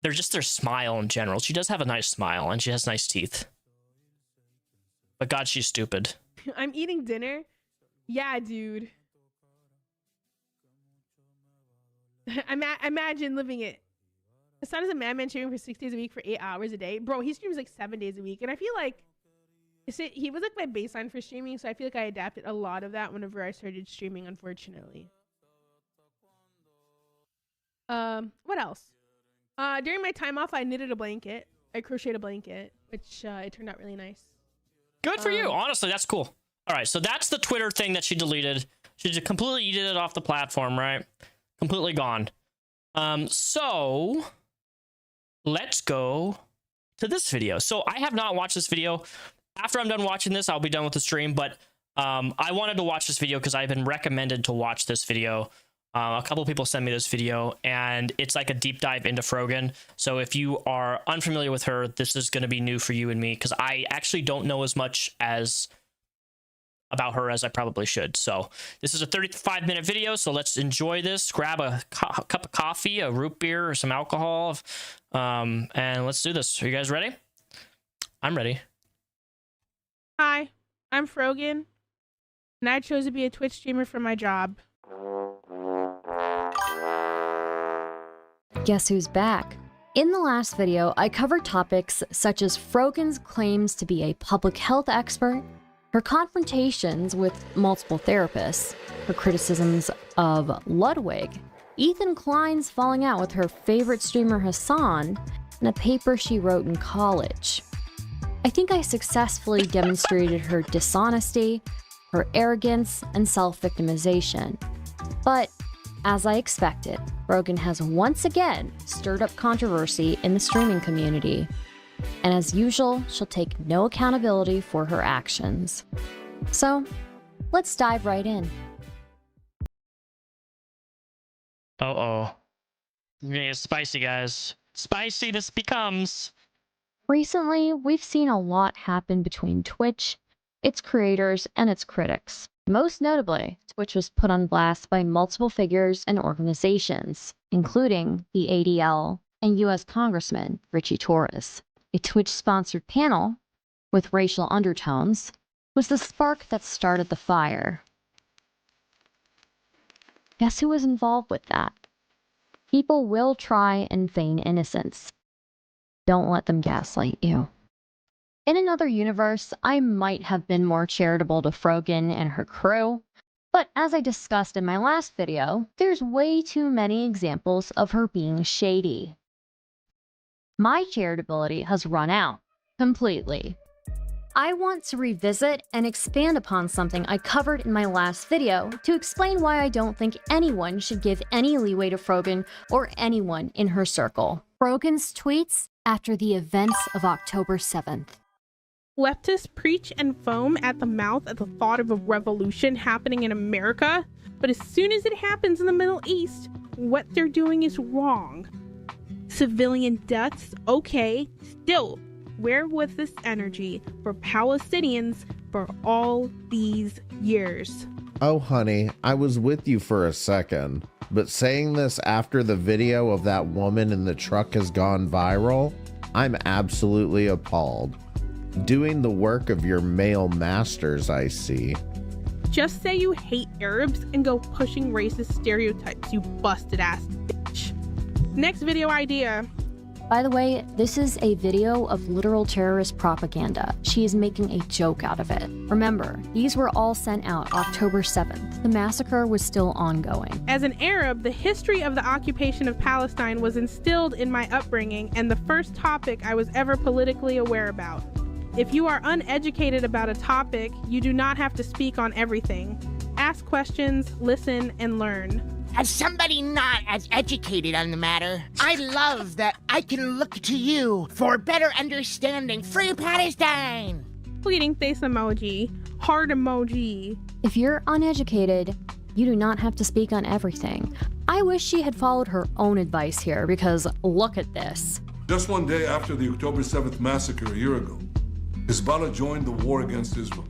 they're just their smile in general. She does have a nice smile, and she has nice teeth. But God, she's stupid. I'm eating dinner? Yeah, dude. Imagine living it. The son is a madman streaming for 6 days a week for 8 hours a day. Bro, he streams, like, 7 days a week, and I feel like he was like my baseline for streaming, so I feel like I adapted a lot of that whenever I started streaming, unfortunately. What else? During my time off, I knitted a blanket. I crocheted a blanket, which it turned out really nice. Good for you. Honestly, that's cool. All right, so that's the Twitter thing that she deleted. She just completely yeeted it off the platform, right? Completely gone. So let's go to this video. So I have not watched this video. After I'm done watching this, I'll be done with the stream, but I wanted to watch this video because I've been recommended to watch this video. A couple people sent me this video, and it's like a deep dive into Frogan. So if you are unfamiliar with her, this is going to be new for you and me, because I actually don't know as much as about her as I probably should. So this is a 35-minute video, so let's enjoy this. Grab a cup of coffee, a root beer, or some alcohol, and let's do this. Are you guys ready? I'm ready. Hi, I'm Frogan, and I chose to be a Twitch streamer for my job. Guess who's back? In the last video, I covered topics such as Frogan's claims to be a public health expert, her confrontations with multiple therapists, her criticisms of Ludwig, Ethan Klein's falling out with her favorite streamer Hassan, and a paper she wrote in college. I think I successfully demonstrated her dishonesty, her arrogance, and self-victimization. But as I expected, Frogan has once again stirred up controversy in the streaming community. And as usual, she'll take no accountability for her actions. So, let's dive right in. Uh-oh. Yeah, spicy, guys. Spicy this becomes. Recently, we've seen a lot happen between Twitch, its creators, and its critics. Most notably, Twitch was put on blast by multiple figures and organizations, including the ADL and US Congressman Richie Torres. A Twitch-sponsored panel with racial undertones was the spark that started the fire. Guess who was involved with that? People will try and feign innocence. Don't let them gaslight you. In another universe, I might have been more charitable to Frogan and her crew, but as I discussed in my last video, there's way too many examples of her being shady. My charitability has run out completely. I want to revisit and expand upon something I covered in my last video to explain why I don't think anyone should give any leeway to Frogan or anyone in her circle. Frogan's tweets after the events of October 7th. Leftists preach and foam at the mouth at the thought of a revolution happening in America, but as soon as it happens in the Middle East, what they're doing is wrong. Civilian deaths, okay, still, where was this energy for Palestinians for all these years? Oh, honey, I was with you for a second, but saying this after the video of that woman in the truck has gone viral, I'm absolutely appalled. Doing the work of your male masters, I see. Just say you hate Arabs and go pushing racist stereotypes, you busted ass bitch. Next video idea. By the way, this is a video of literal terrorist propaganda. She is making a joke out of it. Remember, these were all sent out October 7th. The massacre was still ongoing. As an Arab, the history of the occupation of Palestine was instilled in my upbringing and the first topic I was ever politically aware about. If you are uneducated about a topic, you do not have to speak on everything. Ask questions, listen, and learn. As somebody not as educated on the matter, I love that I can look to you for better understanding. Free Palestine! Pleading face emoji, heart emoji. If you're uneducated, you do not have to speak on everything. I wish she had followed her own advice here, because look at this. Just one day after the October 7th massacre a year ago, Hezbollah joined the war against Israel.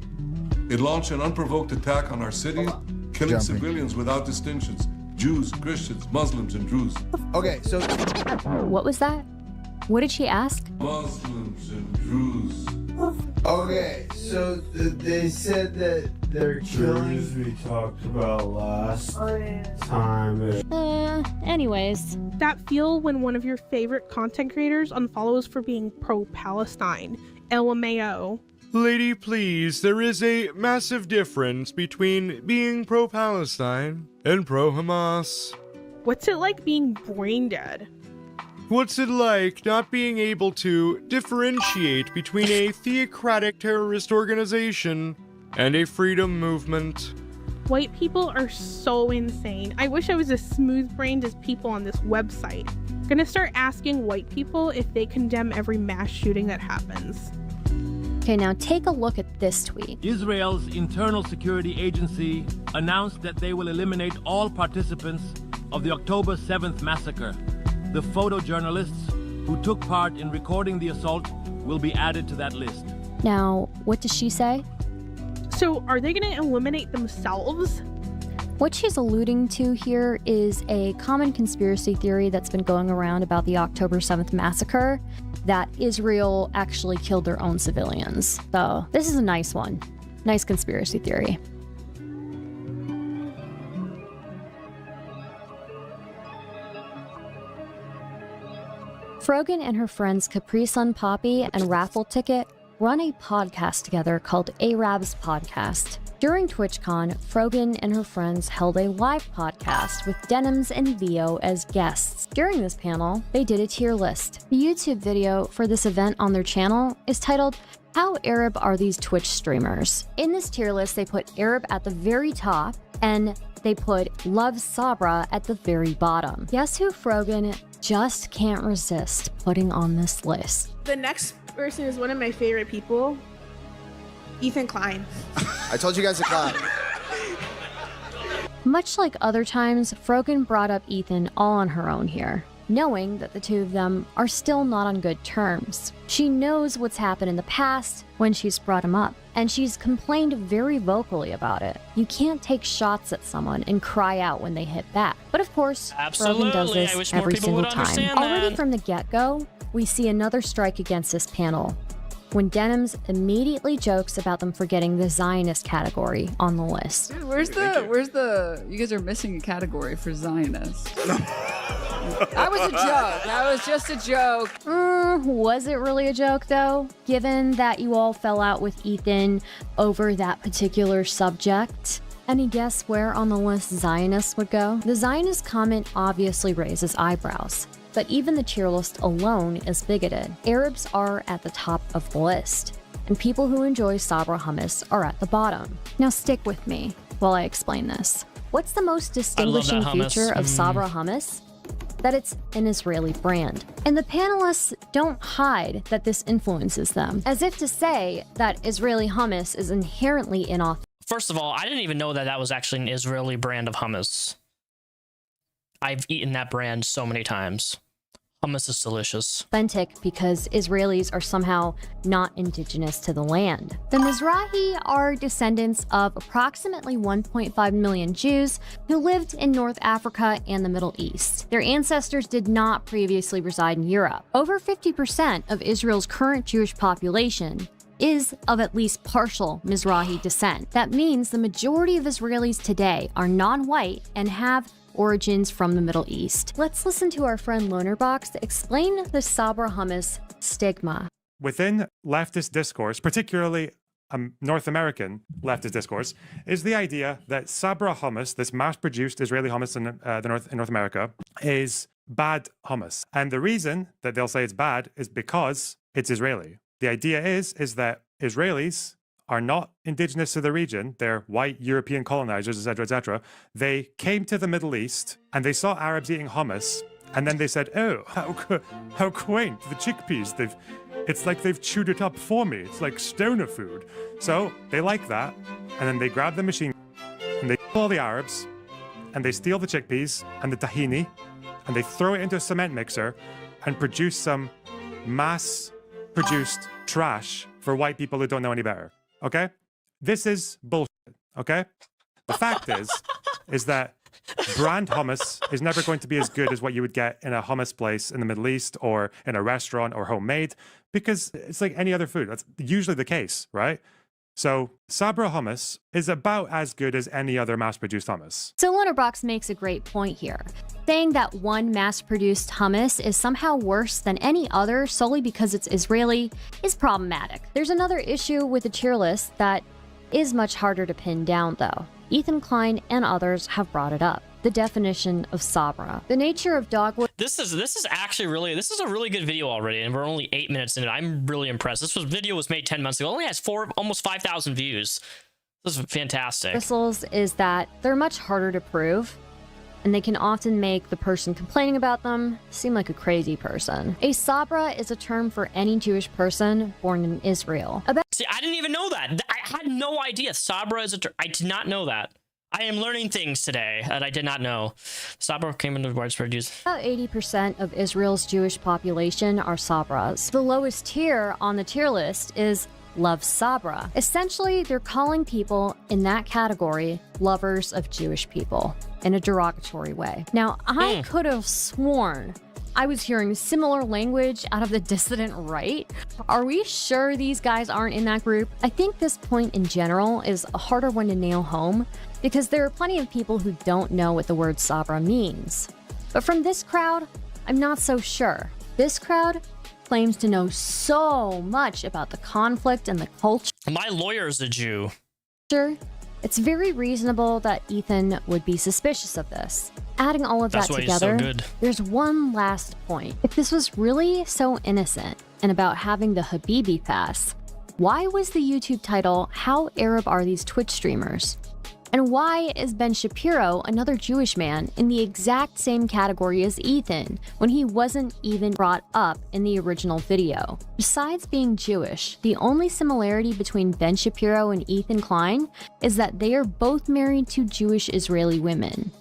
It launched an unprovoked attack on our cities, killing civilians without distinctions. Jews, Christians, Muslims, and Druze. Okay, so... What was that? What did she ask? Muslims and Druze. Okay, so they said that they're killing... we talked about last time. Anyways. That feel when one of your favorite content creators unfollows for being pro-Palestine. LMAO. Lady, please, there is a massive difference between being pro-Palestine and pro-Hamas. What's it like being brain dead? What's it like not being able to differentiate between a theocratic terrorist organization and a freedom movement? White people are so insane. I wish I was as smooth-brained as people on this website. Gonna start asking white people if they condemn every mass shooting that happens. Okay, now take a look at this tweet. Israel's Internal Security Agency announced that they will eliminate all participants of the October 7th massacre. The photojournalists who took part in recording the assault will be added to that list. Now, what does she say? So are they going to eliminate themselves? What she's alluding to here is a common conspiracy theory that's been going around about the October 7th massacre, that Israel actually killed their own civilians. So this is a nice one. Nice conspiracy theory. Frogan and her friends Capri Sun Poppy and Raffle Ticket run a podcast together called Arab's Podcast. During TwitchCon, Frogan and her friends held a live podcast with Denims and Vio as guests. During this panel, they did a tier list. The YouTube video for this event on their channel is titled, How Arab Are These Twitch Streamers? In this tier list, they put Arab at the very top, and they put Love Sabra at the very bottom. Guess who Frogan just can't resist putting on this list? The next person is one of my favorite people, Ethan Klein. I told you guys to clap. Much like other times, Frogan brought up Ethan all on her own here, knowing that the two of them are still not on good terms. She knows what's happened in the past when she's brought him up, and she's complained very vocally about it. You can't take shots at someone and cry out when they hit back. But of course, Frogan does this every single time. Already from the get-go, we see another strike against this panel, when Denims immediately jokes about them forgetting the Zionist category on the list. Dude, where's the, you guys are missing a category for Zionist. That was a joke. That was just a joke. Was it really a joke though? Given that you all fell out with Ethan over that particular subject? Any guess where on the list Zionists would go? The Zionist comment obviously raises eyebrows, but even the tier list alone is bigoted. Arabs are at the top of the list, and people who enjoy Sabra hummus are at the bottom. Now stick with me while I explain this. What's the most distinguishing feature of Sabra hummus? That it's an Israeli brand. And the panelists don't hide that this influences them, as if to say that Israeli hummus is inherently inauthentic. First of all, I didn't even know that that was actually an Israeli brand of hummus. I've eaten that brand so many times. Hummus is delicious. Authentic because Israelis are somehow not indigenous to the land. The Mizrahi are descendants of approximately 1.5 million Jews who lived in North Africa and the Middle East. Their ancestors did not previously reside in Europe. Over 50% of Israel's current Jewish population is of at least partial Mizrahi descent. That means the majority of Israelis today are non-white and have origins from the Middle East. Let's listen to our friend Lonerbox explain the Sabra hummus stigma. Within leftist discourse, particularly North American leftist discourse, is the idea that Sabra hummus, this mass-produced Israeli hummus in North America, is bad hummus. And the reason that they'll say it's bad is because it's Israeli. The idea is that Israelis are not indigenous to the region. They're white European colonizers, etc., etc. They came to the Middle East and they saw Arabs eating hummus, and then they said, "Oh, how quaint! The chickpeas. It's like they've chewed it up for me. It's like stoner food." So they like that, and then they grab the machine and they kill all the Arabs, and they steal the chickpeas and the tahini, and they throw it into a cement mixer and produce some mass-produced trash for white people who don't know any better. Okay? This is bullshit, okay? The fact is that brand hummus is never going to be as good as what you would get in a hummus place in the Middle East or in a restaurant or homemade, because it's like any other food. That's usually the case, right? So Sabra hummus is about as good as any other mass-produced hummus. So Lonerbox makes a great point here, saying that one mass-produced hummus is somehow worse than any other solely because it's Israeli is problematic. There's another issue with the tier list that is much harder to pin down though. Ethan Klein and others have brought it up. The definition of Sabra. The nature of dogwood. This is a really good video already, and we're only 8 minutes in it. I'm really impressed. Video was made 10 months ago. It only has almost 5,000 views. This is fantastic. Bristles is that they're much harder to prove. and they can often make the person complaining about them seem like a crazy person. A Sabra is a term for any Jewish person born in Israel. See, I didn't even know that. I had no idea. Sabra is a term. I did not know that. I am learning things today that I did not know. Sabra came into widespread use. About 80% of Israel's Jewish population are Sabras. The lowest tier on the tier list is Love Sabra. Essentially, they're calling people in that category lovers of Jewish people in a derogatory way. Now, I could have sworn I was hearing similar language out of the dissident right. Are we sure these guys aren't in that group? I think this point in general is a harder one to nail home because there are plenty of people who don't know what the word Sabra means. But from this crowd, I'm not so sure. This crowd claims to know so much about the conflict and the culture. My lawyer's a Jew. It's very reasonable that Ethan would be suspicious of this. Adding all of that together, there's one last point. If this was really so innocent and about having the Habibi pass, why was the YouTube title How Arab Are These Twitch Streamers? And why is Ben Shapiro, another Jewish man, in the exact same category as Ethan when he wasn't even brought up in the original video? Besides being Jewish, the only similarity between Ben Shapiro and Ethan Klein is that they are both married to Jewish Israeli women.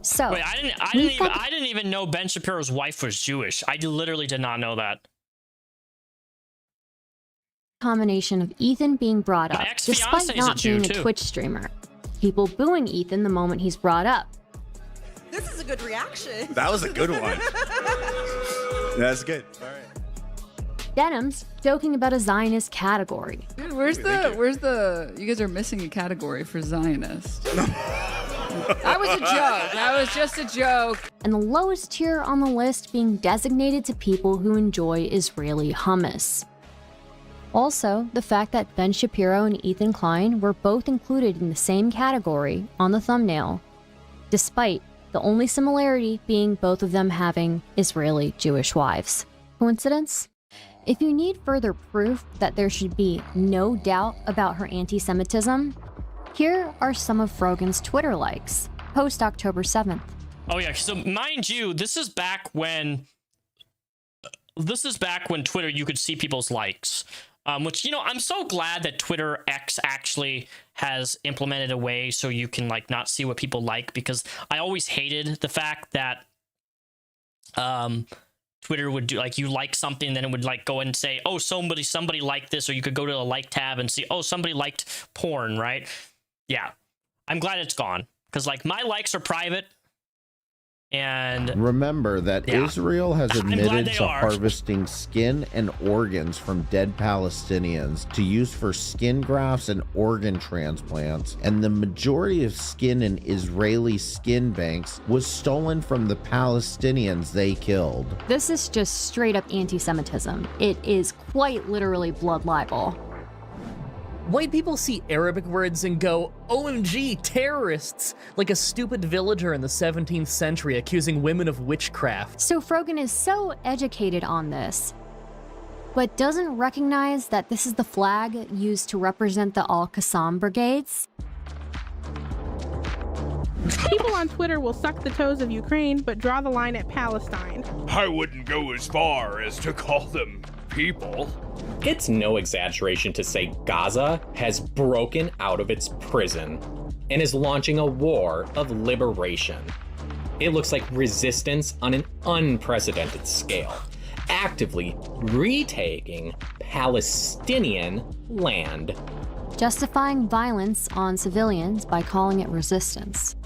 So, wait, I didn't even know Ben Shapiro's wife was Jewish. I literally did not know that. Combination of Ethan being brought up despite not being a Twitch streamer, people booing Ethan the moment he's brought up. This is a good reaction. That was a good one. That's good. All right. Denims joking about a Zionist category. Dude, where's the you guys are missing a category for Zionist. That was a joke. That was just a joke. And the lowest tier on the list being designated to people who enjoy Israeli hummus. Also, the fact that Ben Shapiro and Ethan Klein were both included in the same category on the thumbnail, despite the only similarity being both of them having Israeli Jewish wives. Coincidence? If you need further proof that there should be no doubt about her anti-Semitism, here are some of Frogan's Twitter likes, post October 7th. Oh yeah, so mind you, this is back when Twitter, you could see people's likes. Which, you know, I'm so glad that Twitter X actually has implemented a way so you can, like, not see what people like, because I always hated the fact that Twitter would do, like, you like something, then it would, like, go and say, oh, somebody liked this, or you could go to the like tab and see, oh, somebody liked porn, right? Yeah. I'm glad it's gone, because, like, my likes are private. And remember that Israel has admitted to harvesting skin and organs from dead Palestinians to use for skin grafts and organ transplants, and the majority of skin in Israeli skin banks was stolen from the Palestinians they killed. This is just straight up anti-Semitism. It is quite literally blood libel. White people see Arabic words and go, OMG, terrorists, like a stupid villager in the 17th century accusing women of witchcraft. So Frogan is so educated on this, but doesn't recognize that this is the flag used to represent the Al-Qassam brigades. People on Twitter will suck the toes of Ukraine, but draw the line at Palestine. I wouldn't go as far as to call them people. It's no exaggeration to say Gaza has broken out of its prison and is launching a war of liberation. It looks like resistance on an unprecedented scale, actively retaking Palestinian land. Justifying violence on civilians by calling it resistance.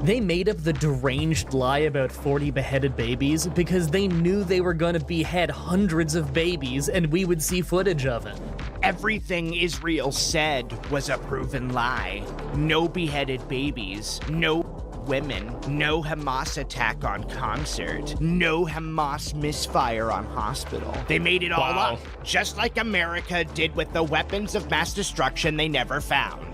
They made up the deranged lie about 40 beheaded babies because they knew they were gonna behead hundreds of babies and we would see footage of it. Everything Israel said was a proven lie. No beheaded babies, no women, no Hamas attack on concert, no Hamas misfire on hospital. They made it all up, just like America did with the weapons of mass destruction they never found.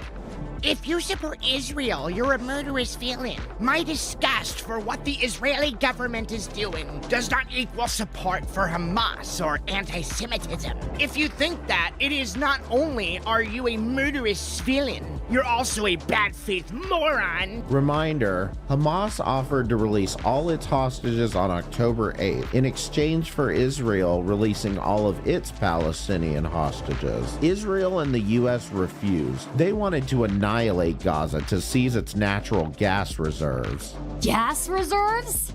If you support Israel, you're a murderous villain. My disgust for what the Israeli government is doing does not equal support for Hamas or anti-Semitism. If you think that, it is not only are you a murderous villain, You're also a bad faith moron. Reminder, Hamas offered to release all its hostages on October 8th in exchange for Israel releasing all of its Palestinian hostages. Israel and the US refused. They wanted to annihilate Gaza to seize its natural gas reserves. Gas reserves?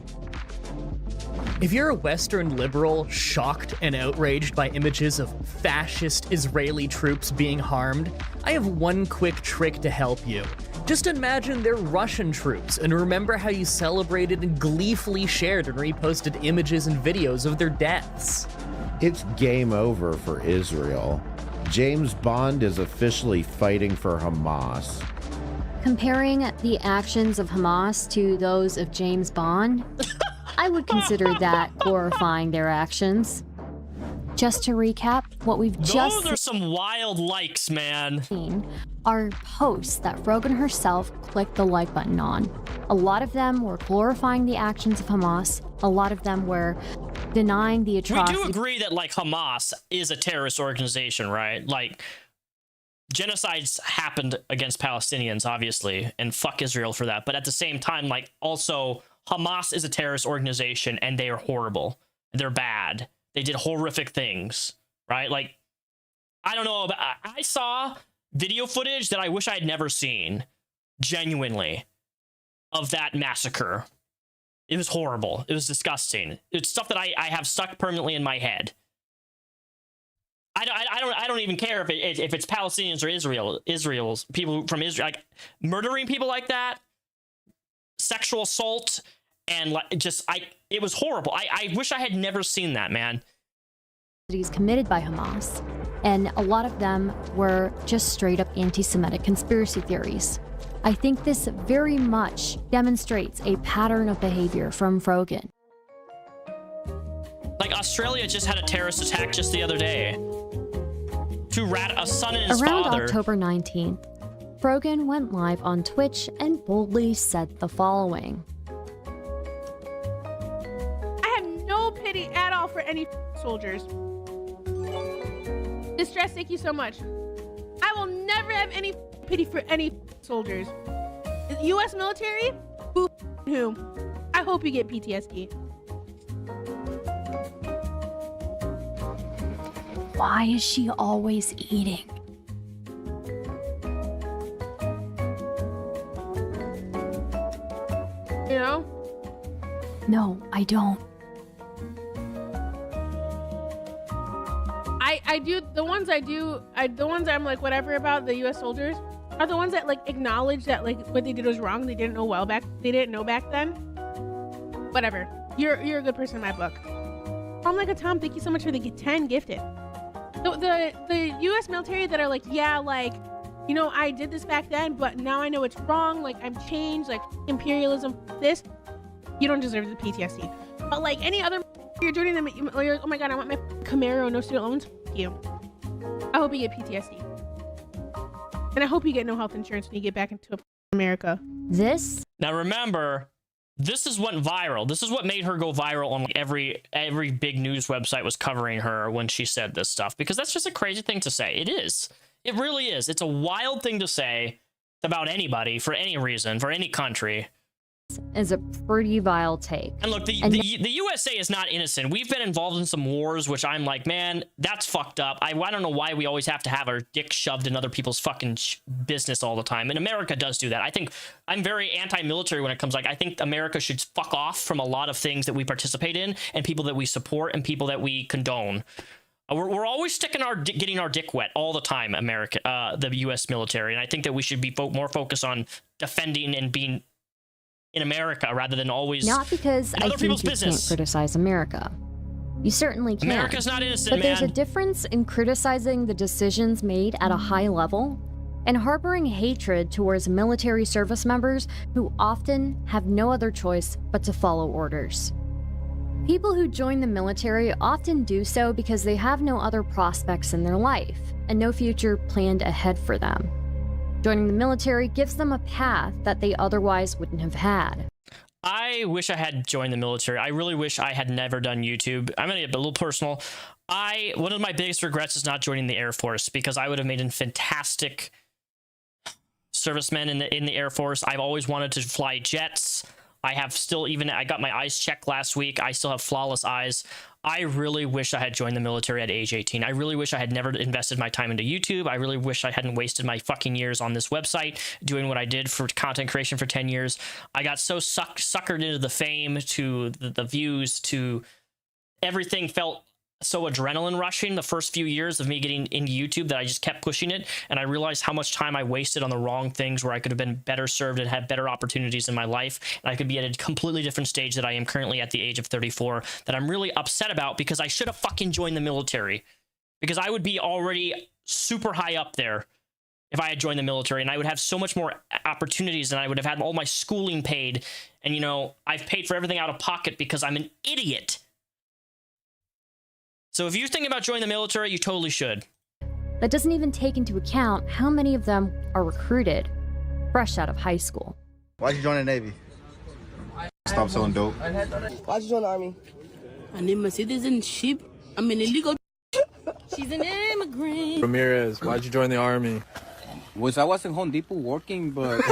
If you're a Western liberal shocked and outraged by images of fascist Israeli troops being harmed, I have one quick trick to help you. Just imagine they're Russian troops and remember how you celebrated and gleefully shared and reposted images and videos of their deaths. It's game over for Israel. James Bond is officially fighting for Hamas. Comparing the actions of Hamas to those of James Bond, I would consider that glorifying their actions. Just to recap, what we've just Those are some wild likes, man. seen are posts that Frogan herself clicked the like button on. A lot of them were glorifying the actions of Hamas. A lot of them were denying the We atrocities. do agree that like Hamas is a terrorist organization, right? Like genocides happened against Palestinians, obviously, and fuck Israel for that. But at the same time, like also Hamas is a terrorist organization and they are horrible. They're bad. They did horrific things, right? Like, I don't know, but I saw video footage that I wish I had never seen, genuinely, of that massacre. It was horrible. It was disgusting. It's stuff that I have stuck permanently in my head. I don't even care if it's Palestinians or Israel's people from Israel, like murdering people like that, sexual assault, and like it was horrible. I wish I had never seen that, man. Committed by Hamas, and a lot of them were just straight up anti-Semitic conspiracy theories. I think this very much demonstrates a pattern of behavior from Frogan. Like Australia just had a terrorist attack just the other day. A son and his Around father. October 19th, Frogan went live on Twitch and boldly said the following. I have no pity at all for any soldiers. Distress, thank you so much. I will never have any pity for any soldiers. The U.S. military? Who? I hope you get PTSD. Why is she always eating? You know? No, I don't. I do the ones I'm like whatever about the U.S. soldiers are the ones that like acknowledge that like what they did was wrong. They didn't know back then. Whatever. You're a good person in my book. I'm like a Tom. Thank you so much for the 10 gifted. The U.S. military that are like, yeah, like, you know, I did this back then, but now I know it's wrong. Like I'm changed. Like imperialism. This, you don't deserve the PTSD. But like any other, you're joining them. You're, oh my god, I want my Camaro, no student loans. You. I hope you get PTSD. And I hope you get no health insurance when you get back into America. Now remember, this is what went viral. This is what made her go viral on like every big news website was covering her when she said this stuff, because that's just a crazy thing to say. It is. It really is. It's a wild thing to say about anybody for any reason, for any country. Is a pretty vile take. And look, the USA is not innocent. We've been involved in some wars, which I'm like, man, that's fucked up. I don't know why we always have to have our dick shoved in other people's fucking business all the time. And America does do that. I think I'm very anti-military when it comes, like, I think America should fuck off from a lot of things that we participate in and people that we support and people that we condone. We're always getting our dick wet all the time, America, the U.S. military. And I think that we should be more focused on defending and being in America rather than always not because in I other think people's you business. can't criticize America. You certainly can. America's not innocent, but there's a man. difference in criticizing the decisions made at a high level and harboring hatred towards military service members who often have no other choice but to follow orders. People who join the military often do so because they have no other prospects in their life and no future planned ahead for them. Joining the military gives them a path that they otherwise wouldn't have had. I wish I had joined the military. I really wish I had never done YouTube. I'm gonna get a little personal. One of my biggest regrets is not joining the Air Force, because I would have made a fantastic servicemen in the Air Force. I've always wanted to fly jets. I got my eyes checked last week. I still have flawless eyes. I really wish I had joined the military at age 18. I really wish I had never invested my time into YouTube. I really wish I hadn't wasted my fucking years on this website doing what I did for content creation for 10 years. I got so suckered into the fame, to the views, to everything felt so adrenaline rushing the first few years of me getting into YouTube that I just kept pushing it. And I realized how much time I wasted on the wrong things where I could have been better served and had better opportunities in my life. And I could be at a completely different stage that I am currently at the age of 34 that I'm really upset about, because I should have fucking joined the military, because I would be already super high up there if I had joined the military, and I would have so much more opportunities, and I would have had all my schooling paid. And, you know, I've paid for everything out of pocket because I'm an idiot. So if you're thinking about joining the military, you totally should. That doesn't even take into account how many of them are recruited fresh out of high school. Why'd you join the Navy? Stop selling dope. Why'd you join the Army? I need my citizenship. I'm an illegal. She's an immigrant. Ramirez, why'd you join the Army? I was in Home Depot working, but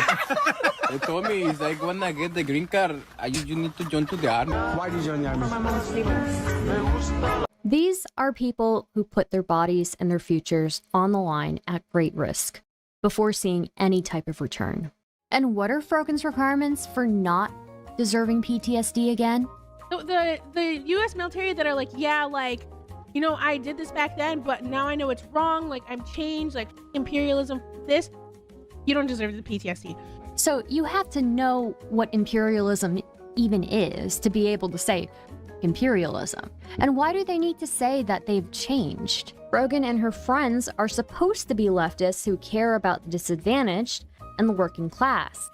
they told me, it's like, when I get the green card, you need to join to the Army. Why did you join the Army? These are people who put their bodies and their futures on the line at great risk before seeing any type of return. And what are Frogan's requirements for not deserving PTSD again? The U.S. military that are like, yeah, like, you know, I did this back then, but now I know it's wrong. Like, I'm changed, like imperialism, this, you don't deserve the PTSD. So you have to know what imperialism even is to be able to say imperialism. And why do they need to say that they've changed? Frogan and her friends are supposed to be leftists who care about the disadvantaged and the working class.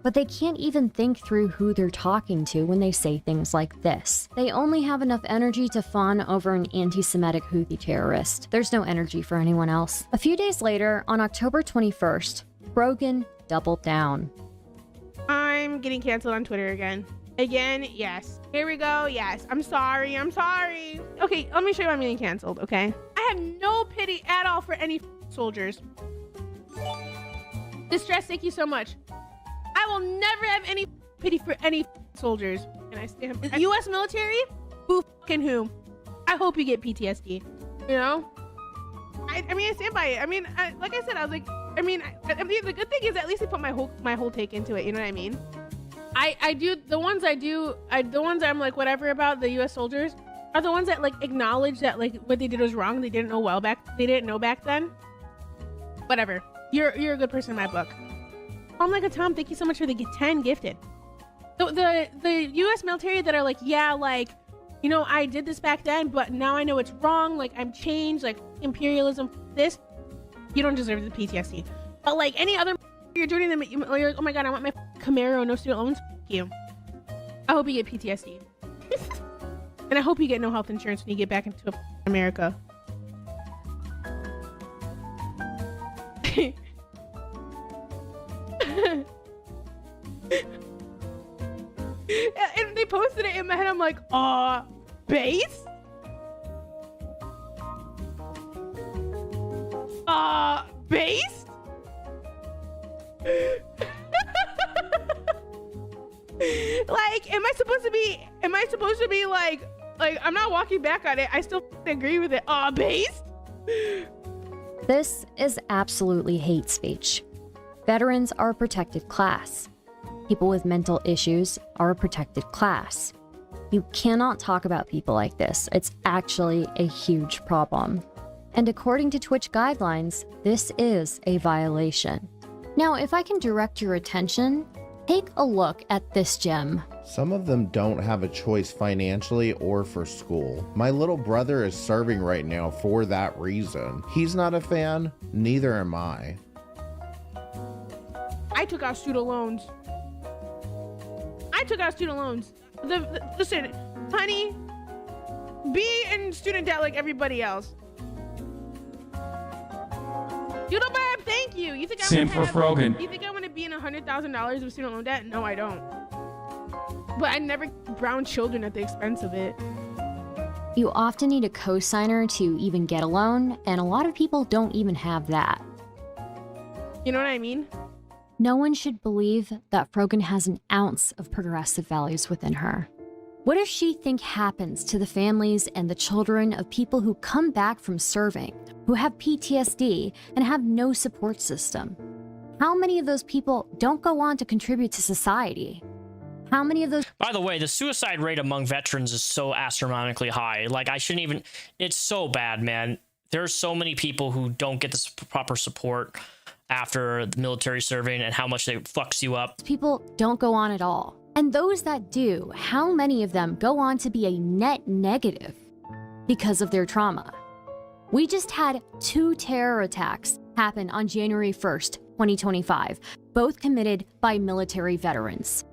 But they can't even think through who they're talking to when they say things like this. They only have enough energy to fawn over an anti-Semitic Houthi terrorist. There's no energy for anyone else. A few days later, on October 21st, Frogan doubled down. I'm getting canceled on Twitter again. Again, yes. Here we go, yes. I'm sorry. Okay, let me show you why I'm getting canceled, okay? I have no pity at all for any soldiers. Distress, thank you so much. I will never have any pity for any soldiers. And I stand the U.S. military? Who fucking who? I hope you get PTSD. You know? I mean, I stand by it. I mean, like I said, I was like, I mean, the good thing is at least I put my whole take into it. You know what I mean? I do the ones I'm like whatever about the U.S. soldiers are the ones that like acknowledge that like what they did was wrong. They didn't know back then. Whatever. You're a good person in my book. I'm like a Tom. Thank you so much for the 10 gifted. So the U.S. military that are like, yeah, like, you know, I did this back then, but now I know it's wrong. Like, I'm changed. Like, imperialism. This, you don't deserve the PTSD. But like any other, you're joining them. You're like, oh my god, I want my Camaro, no student loans. F you. I hope you get PTSD. And I hope you get no health insurance when you get back into America. And they posted it in my head. I'm like, base? Base? Like, am I supposed to be like I'm not walking back on it. I still agree with it. Base? This is absolutely hate speech. Veterans are a protected class. People with mental issues are a protected class. You cannot talk about people like this. It's actually a huge problem. And according to Twitch guidelines, this is a violation. Now, if I can direct your attention, take a look at this gem. Some of them don't have a choice financially or for school. My little brother is serving right now for that reason. He's not a fan, neither am I. I took out student loans. Listen, honey, be in student debt like everybody else. You know, but thank you. You think Same for Frogan. You think I want to be in $100,000 of student loan debt? No, I don't. But I never brown children at the expense of it. You often need a cosigner to even get a loan, and a lot of people don't even have that. You know what I mean? No one should believe that Frogan has an ounce of progressive values within her. What does she think happens to the families and the children of people who come back from serving, who have PTSD and have no support system? How many of those people don't go on to contribute to society? How many of those... By the way, the suicide rate among veterans is so astronomically high. Like, I shouldn't even... It's so bad, man. There's so many people who don't get the proper support after the military serving and how much it fucks you up. People don't go on at all. And those that do, how many of them go on to be a net negative because of their trauma? We just had 2 terror attacks happen on January 1st, 2025, both committed by military veterans.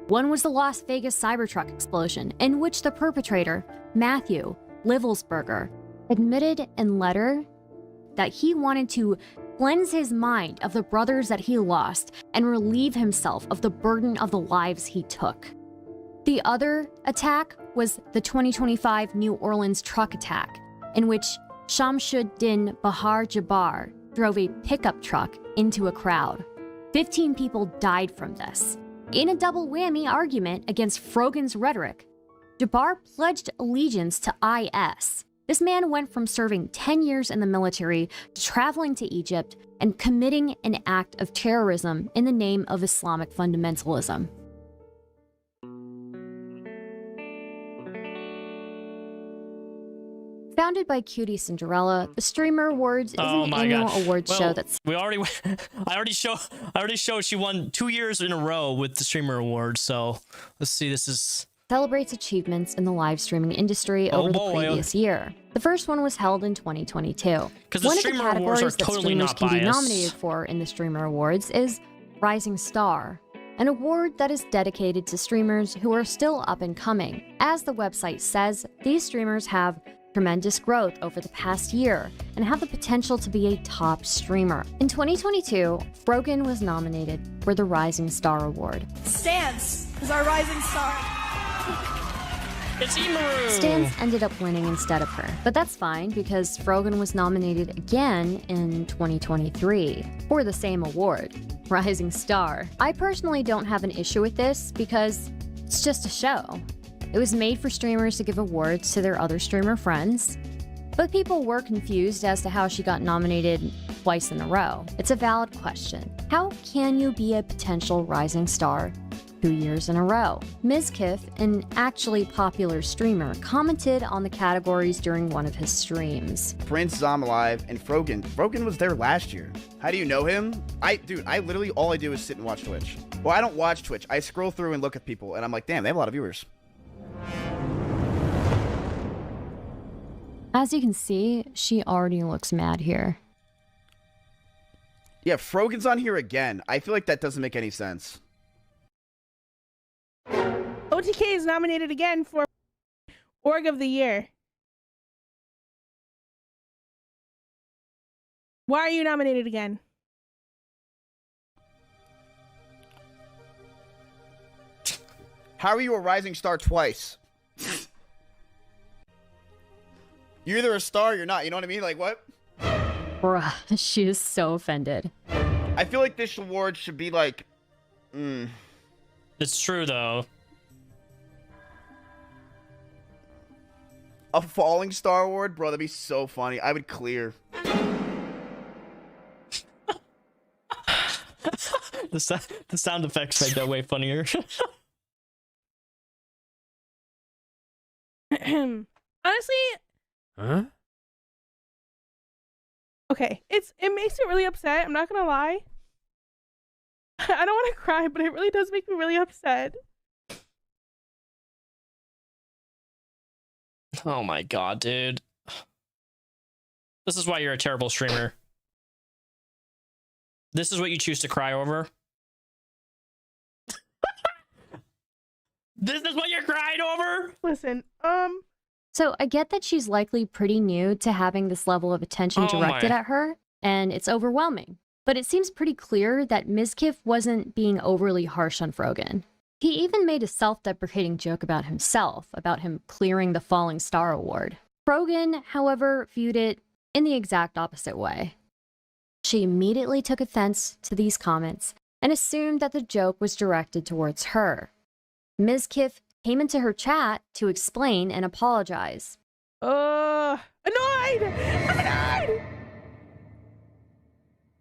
One was the Las Vegas Cybertruck explosion, in which the perpetrator, Matthew Livelsberger, admitted in letter that he wanted to cleanse his mind of the brothers that he lost and relieve himself of the burden of the lives he took. The other attack was the 2025 New Orleans truck attack, in which Shamsuddin Bahar Jabbar drove a pickup truck into a crowd. 15 people died from this. In a double whammy argument against Frogan's rhetoric, Jabbar pledged allegiance to IS. This man went from serving 10 years in the military to traveling to Egypt and committing an act of terrorism in the name of Islamic fundamentalism. Founded by Cutie Cinderella, the Streamer Awards is an annual awards show that's... I already showed she won 2 years in a row with the Streamer Awards, so let's see, this is... celebrates achievements in the live streaming industry over the previous year. The first one was held in 2022. One of the categories that streamers can be nominated for in the Streamer Awards is Rising Star, an award that is dedicated to streamers who are still up and coming. As the website says, these streamers have tremendous growth over the past year and have the potential to be a top streamer. In 2022, Frogan was nominated for the Rising Star Award. Stance is our rising star. It's Imaru! Stans ended up winning instead of her, but that's fine because Frogan was nominated again in 2023 for the same award, Rising Star. I personally don't have an issue with this because it's just a show. It was made for streamers to give awards to their other streamer friends, but people were confused as to how she got nominated twice in a row. It's a valid question. How can you be a potential rising star 2 years in a row? Mizkif, an actually popular streamer, commented on the categories during one of his streams. Prince, Zomalive, and Frogan. Frogan was there last year. How do you know him? Dude, I literally, all I do is sit and watch Twitch. Well, I don't watch Twitch. I scroll through and look at people, and I'm like, damn, they have a lot of viewers. As you can see, she already looks mad here. Yeah, Frogan's on here again. I feel like that doesn't make any sense. OTK is nominated again for Org of the Year. Why are you nominated again? How are you a rising star twice? You're either a star or you're not. You know what I mean? Like, what? Bruh, she is so offended. I feel like this award should be like... It's true, though. A falling star award? Bro, that'd be so funny. I would clear. The sound effects make that way funnier. Honestly... Huh? Okay, it makes me really upset. I'm not gonna lie. I don't want to cry, but it really does make me really upset. Oh my god, dude. This is why you're a terrible streamer. This is what you choose to cry over. This is what you're crying over? Listen, So I get that she's likely pretty new to having this level of attention directed at her, and it's overwhelming. But it seems pretty clear that Mizkif wasn't being overly harsh on Frogan. He even made a self-deprecating joke about himself, about him clearing the Falling Star Award. Frogan, however, viewed it in the exact opposite way. She immediately took offense to these comments and assumed that the joke was directed towards her. Ms. Kiff came into her chat to explain and apologize. Annoyed!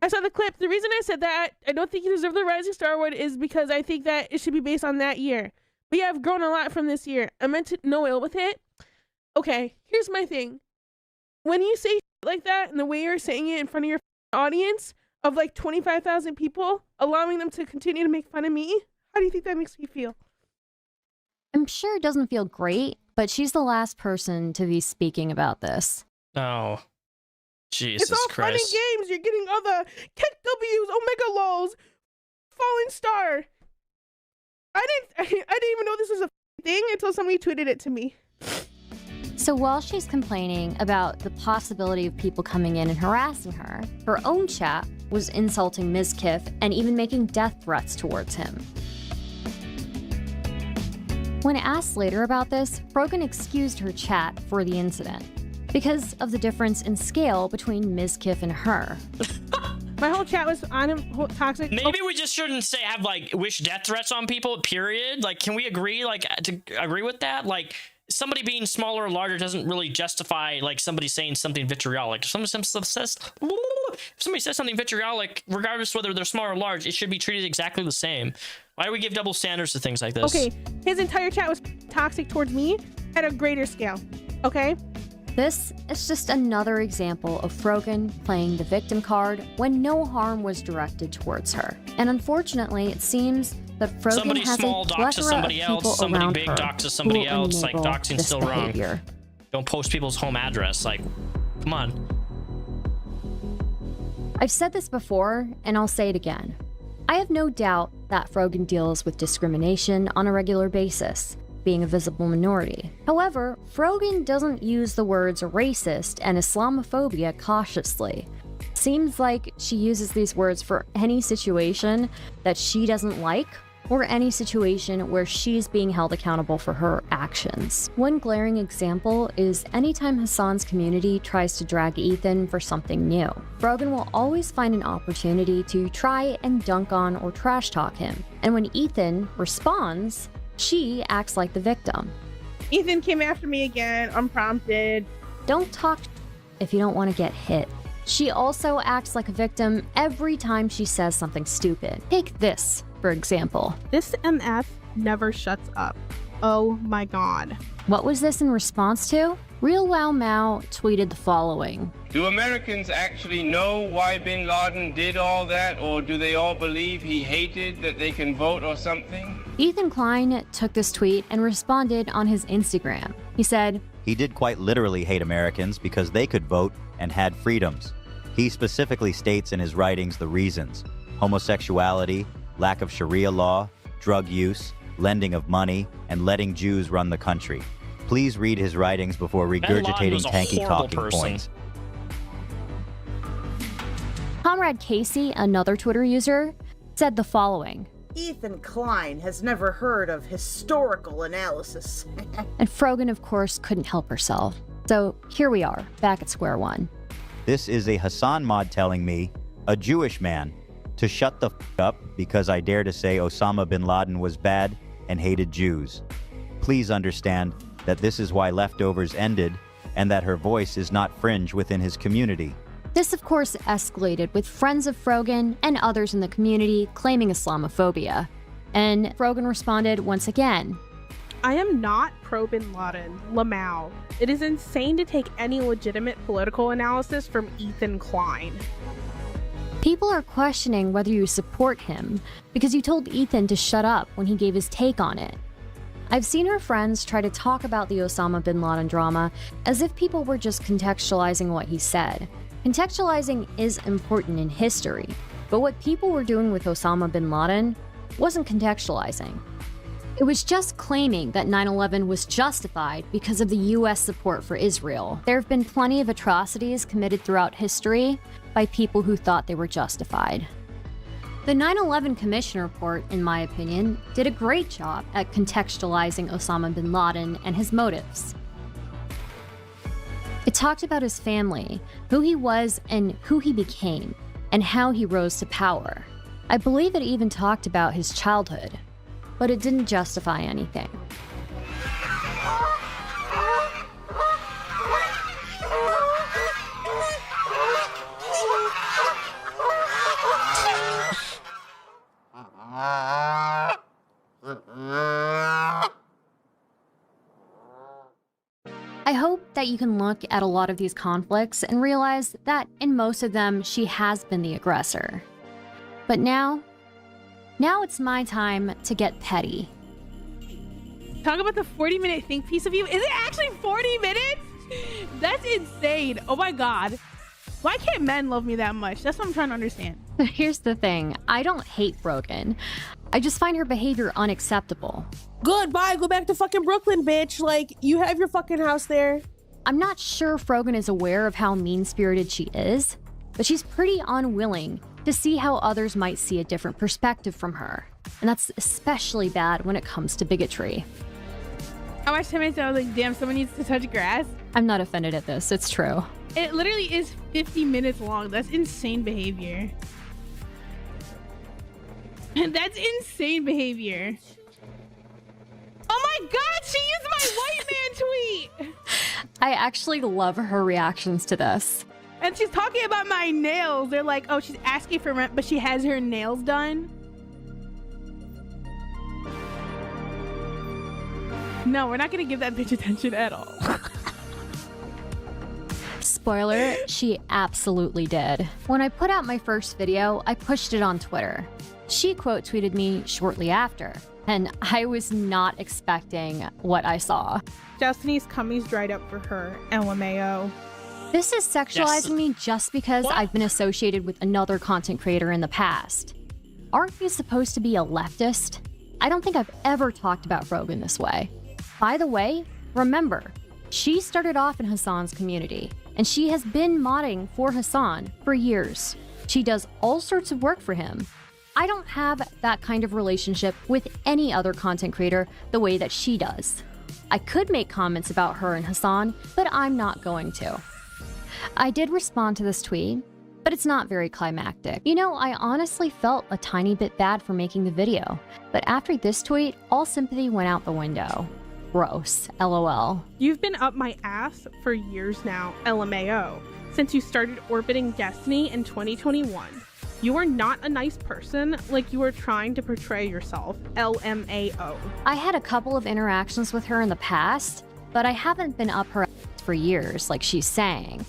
I saw the clip. The reason I said that I don't think you deserve the Rising Star Award is because I think that it should be based on that year. But yeah, I've grown a lot from this year. I meant to no ill with it. Okay, here's my thing. When you say like that and the way you're saying it in front of your audience of like 25,000 people, allowing them to continue to make fun of me, how do you think that makes me feel? I'm sure it doesn't feel great, but she's the last person to be speaking about this. Oh, Jesus It's all Christ. fun and games. You're getting all the Keck W's, Omega Lows, Fallen Star. I didn't even know this was a thing until somebody tweeted it to me. So while she's complaining about the possibility of people coming in and harassing her, her own chat was insulting Ms. Kiff and even making death threats towards him. When asked later about this, Frogan excused her chat for the incident because of the difference in scale between Ms. Kiff and her. My whole chat was on him, toxic. Maybe we just shouldn't say have like wish death threats on people, period. Like, can we agree to agree with that? Like, somebody being smaller or larger doesn't really justify like somebody saying something vitriolic. If somebody says something vitriolic, regardless whether they're small or large, it should be treated exactly the same. Why do we give double standards to things like this? Okay, his entire chat was toxic towards me at a greater scale. Okay? This is just another example of Frogan playing the victim card when no harm was directed towards her. And unfortunately, it seems that Frogan somebody has small a doxes plethora somebody of people else, somebody around big her doxes who somebody will else. Like, enable doxing's this still behavior. wrong. Don't post people's home address. Like, come on. I've said this before, and I'll say it again. I have no doubt that Frogan deals with discrimination on a regular basis, being a visible minority. However, Frogan doesn't use the words racist and Islamophobia cautiously. Seems like she uses these words for any situation that she doesn't like, or any situation where she's being held accountable for her actions. One glaring example is anytime Hassan's community tries to drag Ethan for something new. Frogan will always find an opportunity to try and dunk on or trash talk him, and when Ethan responds, she acts like the victim. Ethan came after me again, unprompted. Don't talk if you don't want to get hit. She also acts like a victim every time she says something stupid. Take this, for example. This MF never shuts up. Oh my god. What was this in response to? Real Wow Mao tweeted the following. Do Americans actually know why bin Laden did all that, or do they all believe he hated that they can vote or something? Ethan Klein took this tweet and responded on his Instagram. He said, "He did quite literally hate Americans because they could vote and had freedoms. He specifically states in his writings the reasons: homosexuality, lack of Sharia law, drug use, lending of money, and letting Jews run the country. Please read his writings before regurgitating tanky talking points." Comrade Casey, another Twitter user, said the following. Ethan Klein has never heard of historical analysis. And Frogan, of course, couldn't help herself. So here we are, back at square one. This is a Hassan mod telling me, a Jewish man, to shut the f up because I dare to say Osama bin Laden was bad and hated Jews. Please understand that this is why Leftovers ended and that her voice is not fringe within his community. This, of course, escalated with friends of Frogan and others in the community claiming Islamophobia. And Frogan responded once again. I am not pro bin Laden, Lamau. It is insane to take any legitimate political analysis from Ethan Klein. People are questioning whether you support him because you told Ethan to shut up when he gave his take on it. I've seen her friends try to talk about the Osama bin Laden drama as if people were just contextualizing what he said. Contextualizing is important in history, but what people were doing with Osama bin Laden wasn't contextualizing. It was just claiming that 9/11 was justified because of the US support for Israel. There have been plenty of atrocities committed throughout history by people who thought they were justified. The 9/11 Commission report, in my opinion, did a great job at contextualizing Osama bin Laden and his motives. It talked about his family, who he was and who he became, and how he rose to power. I believe it even talked about his childhood, but it didn't justify anything. I hope that you can look at a lot of these conflicts and realize that in most of them, she has been the aggressor. But now it's my time to get petty. Talk about the 40-minute think piece of you. Is it actually 40 minutes? That's insane. Oh my God. Why can't men love me that much? That's what I'm trying to understand. Here's the thing. I don't hate Frogan. I just find her behavior unacceptable. Goodbye. Go back to fucking Brooklyn, bitch. Like, you have your fucking house there. I'm not sure Frogan is aware of how mean-spirited she is, but she's pretty unwilling to see how others might see a different perspective from her. And that's especially bad when it comes to bigotry. I watched 10 minutes and I was like, damn, someone needs to touch grass. I'm not offended at this. It's true. It literally is 50 minutes long. That's insane behavior. That's insane behavior. Oh my God, she used my white man tweet. I actually love her reactions to this. And she's talking about my nails. They're like, oh, she's asking for rent, but she has her nails done. No, we're not gonna give that bitch attention at all. Spoiler, she absolutely did. When I put out my first video, I pushed it on Twitter. She quote tweeted me shortly after, and I was not expecting what I saw. Destiny's cummies dried up for her, LMAO. This is sexualizing me just because I've been associated with another content creator in the past. Aren't you supposed to be a leftist? I don't think I've ever talked about Frogan this way. By the way, remember, she started off in Hassan's community, and she has been modding for Hassan for years. She does all sorts of work for him. I don't have that kind of relationship with any other content creator the way that she does. I could make comments about her and Hassan, but I'm not going to. I did respond to this tweet, but it's not very climactic. You know, I honestly felt a tiny bit bad for making the video, but after this tweet, all sympathy went out the window. Gross, LOL. You've been up my ass for years now, LMAO, since you started orbiting Destiny in 2021. You are not a nice person like you are trying to portray yourself, LMAO. I had a couple of interactions with her in the past, but I haven't been up her ass for years, like she's saying.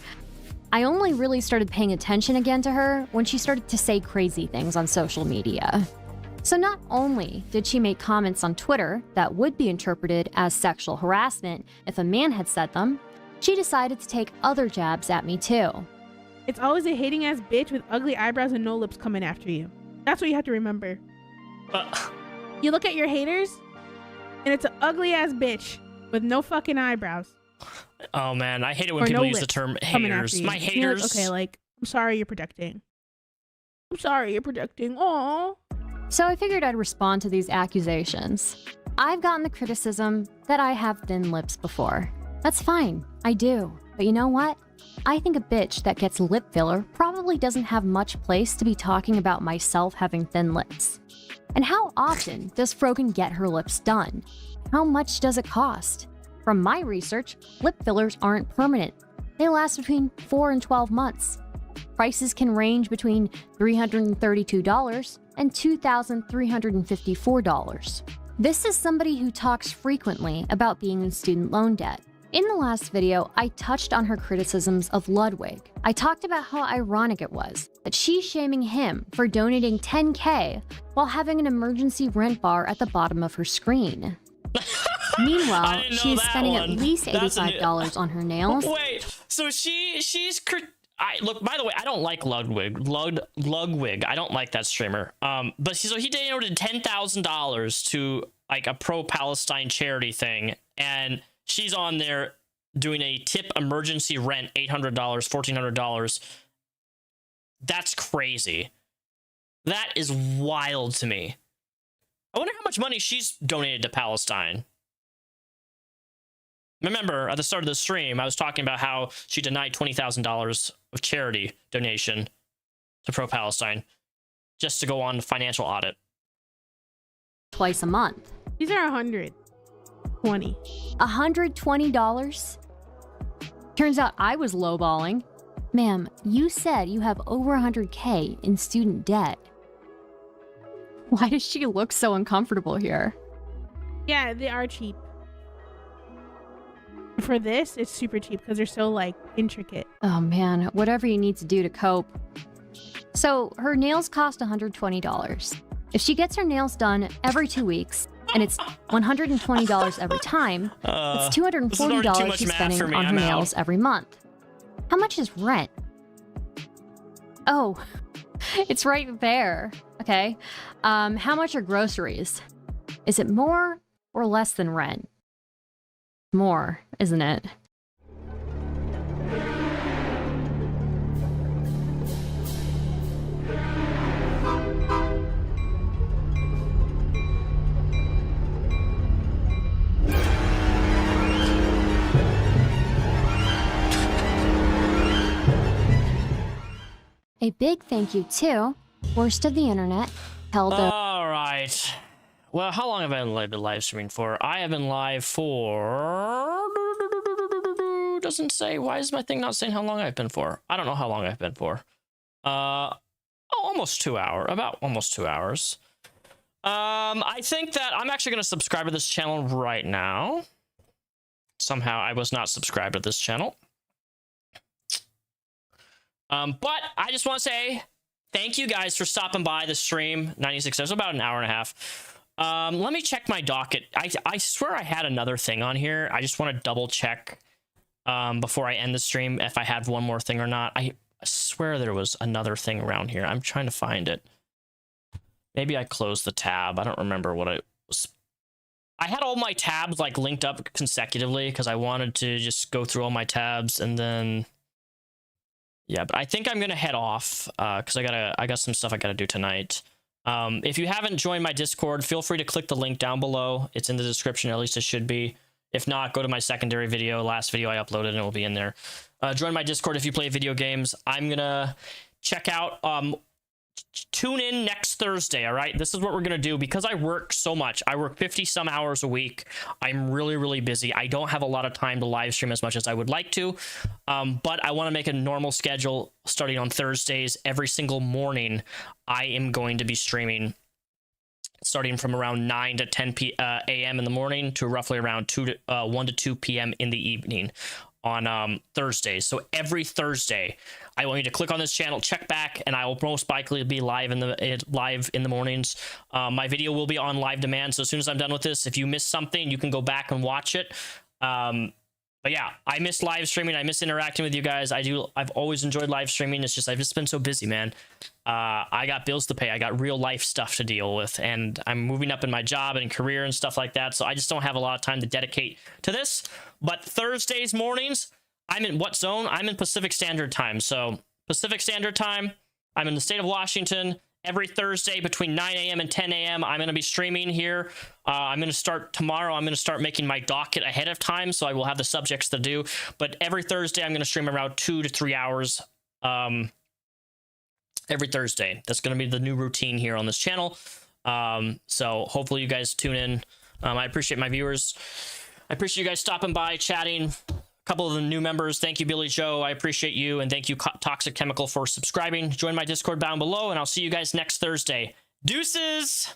I only really started paying attention again to her when she started to say crazy things on social media. So not only did she make comments on Twitter that would be interpreted as sexual harassment if a man had said them, she decided to take other jabs at me too. It's always a hating ass bitch with ugly eyebrows and no lips coming after you. That's what you have to remember. You look at your haters, and it's an ugly ass bitch with no fucking eyebrows. Oh man, I hate it when people use the term haters. My haters. Like, okay, like, I'm sorry you're protecting. I'm sorry you're protecting. Aww. So I figured I'd respond to these accusations. I've gotten the criticism that I have thin lips before. That's fine, I do. But you know what? I think a bitch that gets lip filler probably doesn't have much place to be talking about myself having thin lips. And how often does Frogan get her lips done? How much does it cost? From my research, lip fillers aren't permanent. They last between 4 and 12 months. Prices can range between $332 and $2,354. This is somebody who talks frequently about being in student loan debt. In the last video, I touched on her criticisms of Ludwig. I talked about how ironic it was that she's shaming him for donating $10K while having an emergency rent bar at the bottom of her screen. Meanwhile, she is spending at least $85 on her nails. Wait, so look, by the way, I don't like Ludwig. I don't like that streamer. But so he donated $10,000 to like a pro-Palestine charity thing, and she's on there doing a tip emergency rent, $800, $1,400. That's crazy. That is wild to me. I wonder how much money she's donated to Palestine. Remember, at the start of the stream, I was talking about how she denied $20,000 of charity donation to pro-Palestine. just to go on financial audit. Twice a month. These are $120. $120? Turns out I was lowballing. Ma'am, you said you have over 100K in student debt. Why does she look so uncomfortable here? Yeah, they are cheap. For this, it's super cheap because they're so like intricate. Oh man, whatever you need to do to cope. So her nails cost $120. If she gets her nails done every 2 weeks, and it's $120 every time, it's $240 she's spending on her nails every month. How much is rent? Oh, it's right there. Okay. How much are groceries? Is it more or less than rent? More, isn't it? A big thank you to Worst of the Internet, held All right. Well, how long have I been live streaming for? I have been live for... Doesn't say. Why is my thing not saying how long I've been for? I don't know how long I've been for. Almost 2 hours. About almost 2 hours. I think that I'm actually going to subscribe to this channel right now. Somehow I was not subscribed to this channel. But I just want to say thank you guys for stopping by the stream. 96 hours, about an hour and a half. Let me check my docket. I swear I had another thing on here. I just want to double check before I end the stream if I had one more thing or not. I swear there was another thing around here. I'm trying to find it. Maybe I closed the tab. I don't remember what I was. I had all my tabs like linked up consecutively because I wanted to just go through all my tabs and then... Yeah, but I think I'm gonna head off because I got some stuff I gotta do tonight. If you haven't joined my Discord, feel free to click the link down below. It's in the description, at least it should be. If not, go to my secondary video, last video I uploaded, and it will be in there. Join my Discord if you play video games. I'm gonna check out. Tune in next Thursday, all right? This is what we're gonna do because I work so much. I work 50 some hours a week. I'm really, really busy. I don't have a lot of time to live stream as much as I would like to, but I want to make a normal schedule starting on Thursdays. Every single morning, I am going to be streaming starting from around 9 to 10 a.m. in the morning to roughly around 1 to 2 p.m. in the evening on Thursdays. So every Thursday, I want you to click on this channel, check back, and I will most likely be live in the mornings. My video will be on live demand, so as soon as I'm done with this, if you missed something, you can go back and watch it. But yeah, I miss live streaming. I miss interacting with you guys. I've always enjoyed live streaming. It's just I've just been so busy, man. I got bills to pay. I got real life stuff to deal with, and I'm moving up in my job and career and stuff like that. So I just don't have a lot of time to dedicate to this. But Thursdays mornings, I'm in what zone? I'm in Pacific Standard Time. So Pacific Standard Time, I'm in the state of Washington. Every Thursday between 9 a.m. and 10 a.m. I'm going to be streaming here. I'm going to start tomorrow. I'm going to start making my docket ahead of time, so I will have the subjects to do. But every Thursday, I'm going to stream around 2 to 3 hours every Thursday. That's going to be the new routine here on this channel. So hopefully you guys tune in. I appreciate my viewers. I appreciate you guys stopping by, chatting. A couple of the new members, thank you, Billy Joe. I appreciate you, and thank you, Toxic Chemical, for subscribing. Join my Discord down below, and I'll see you guys next Thursday. Deuces!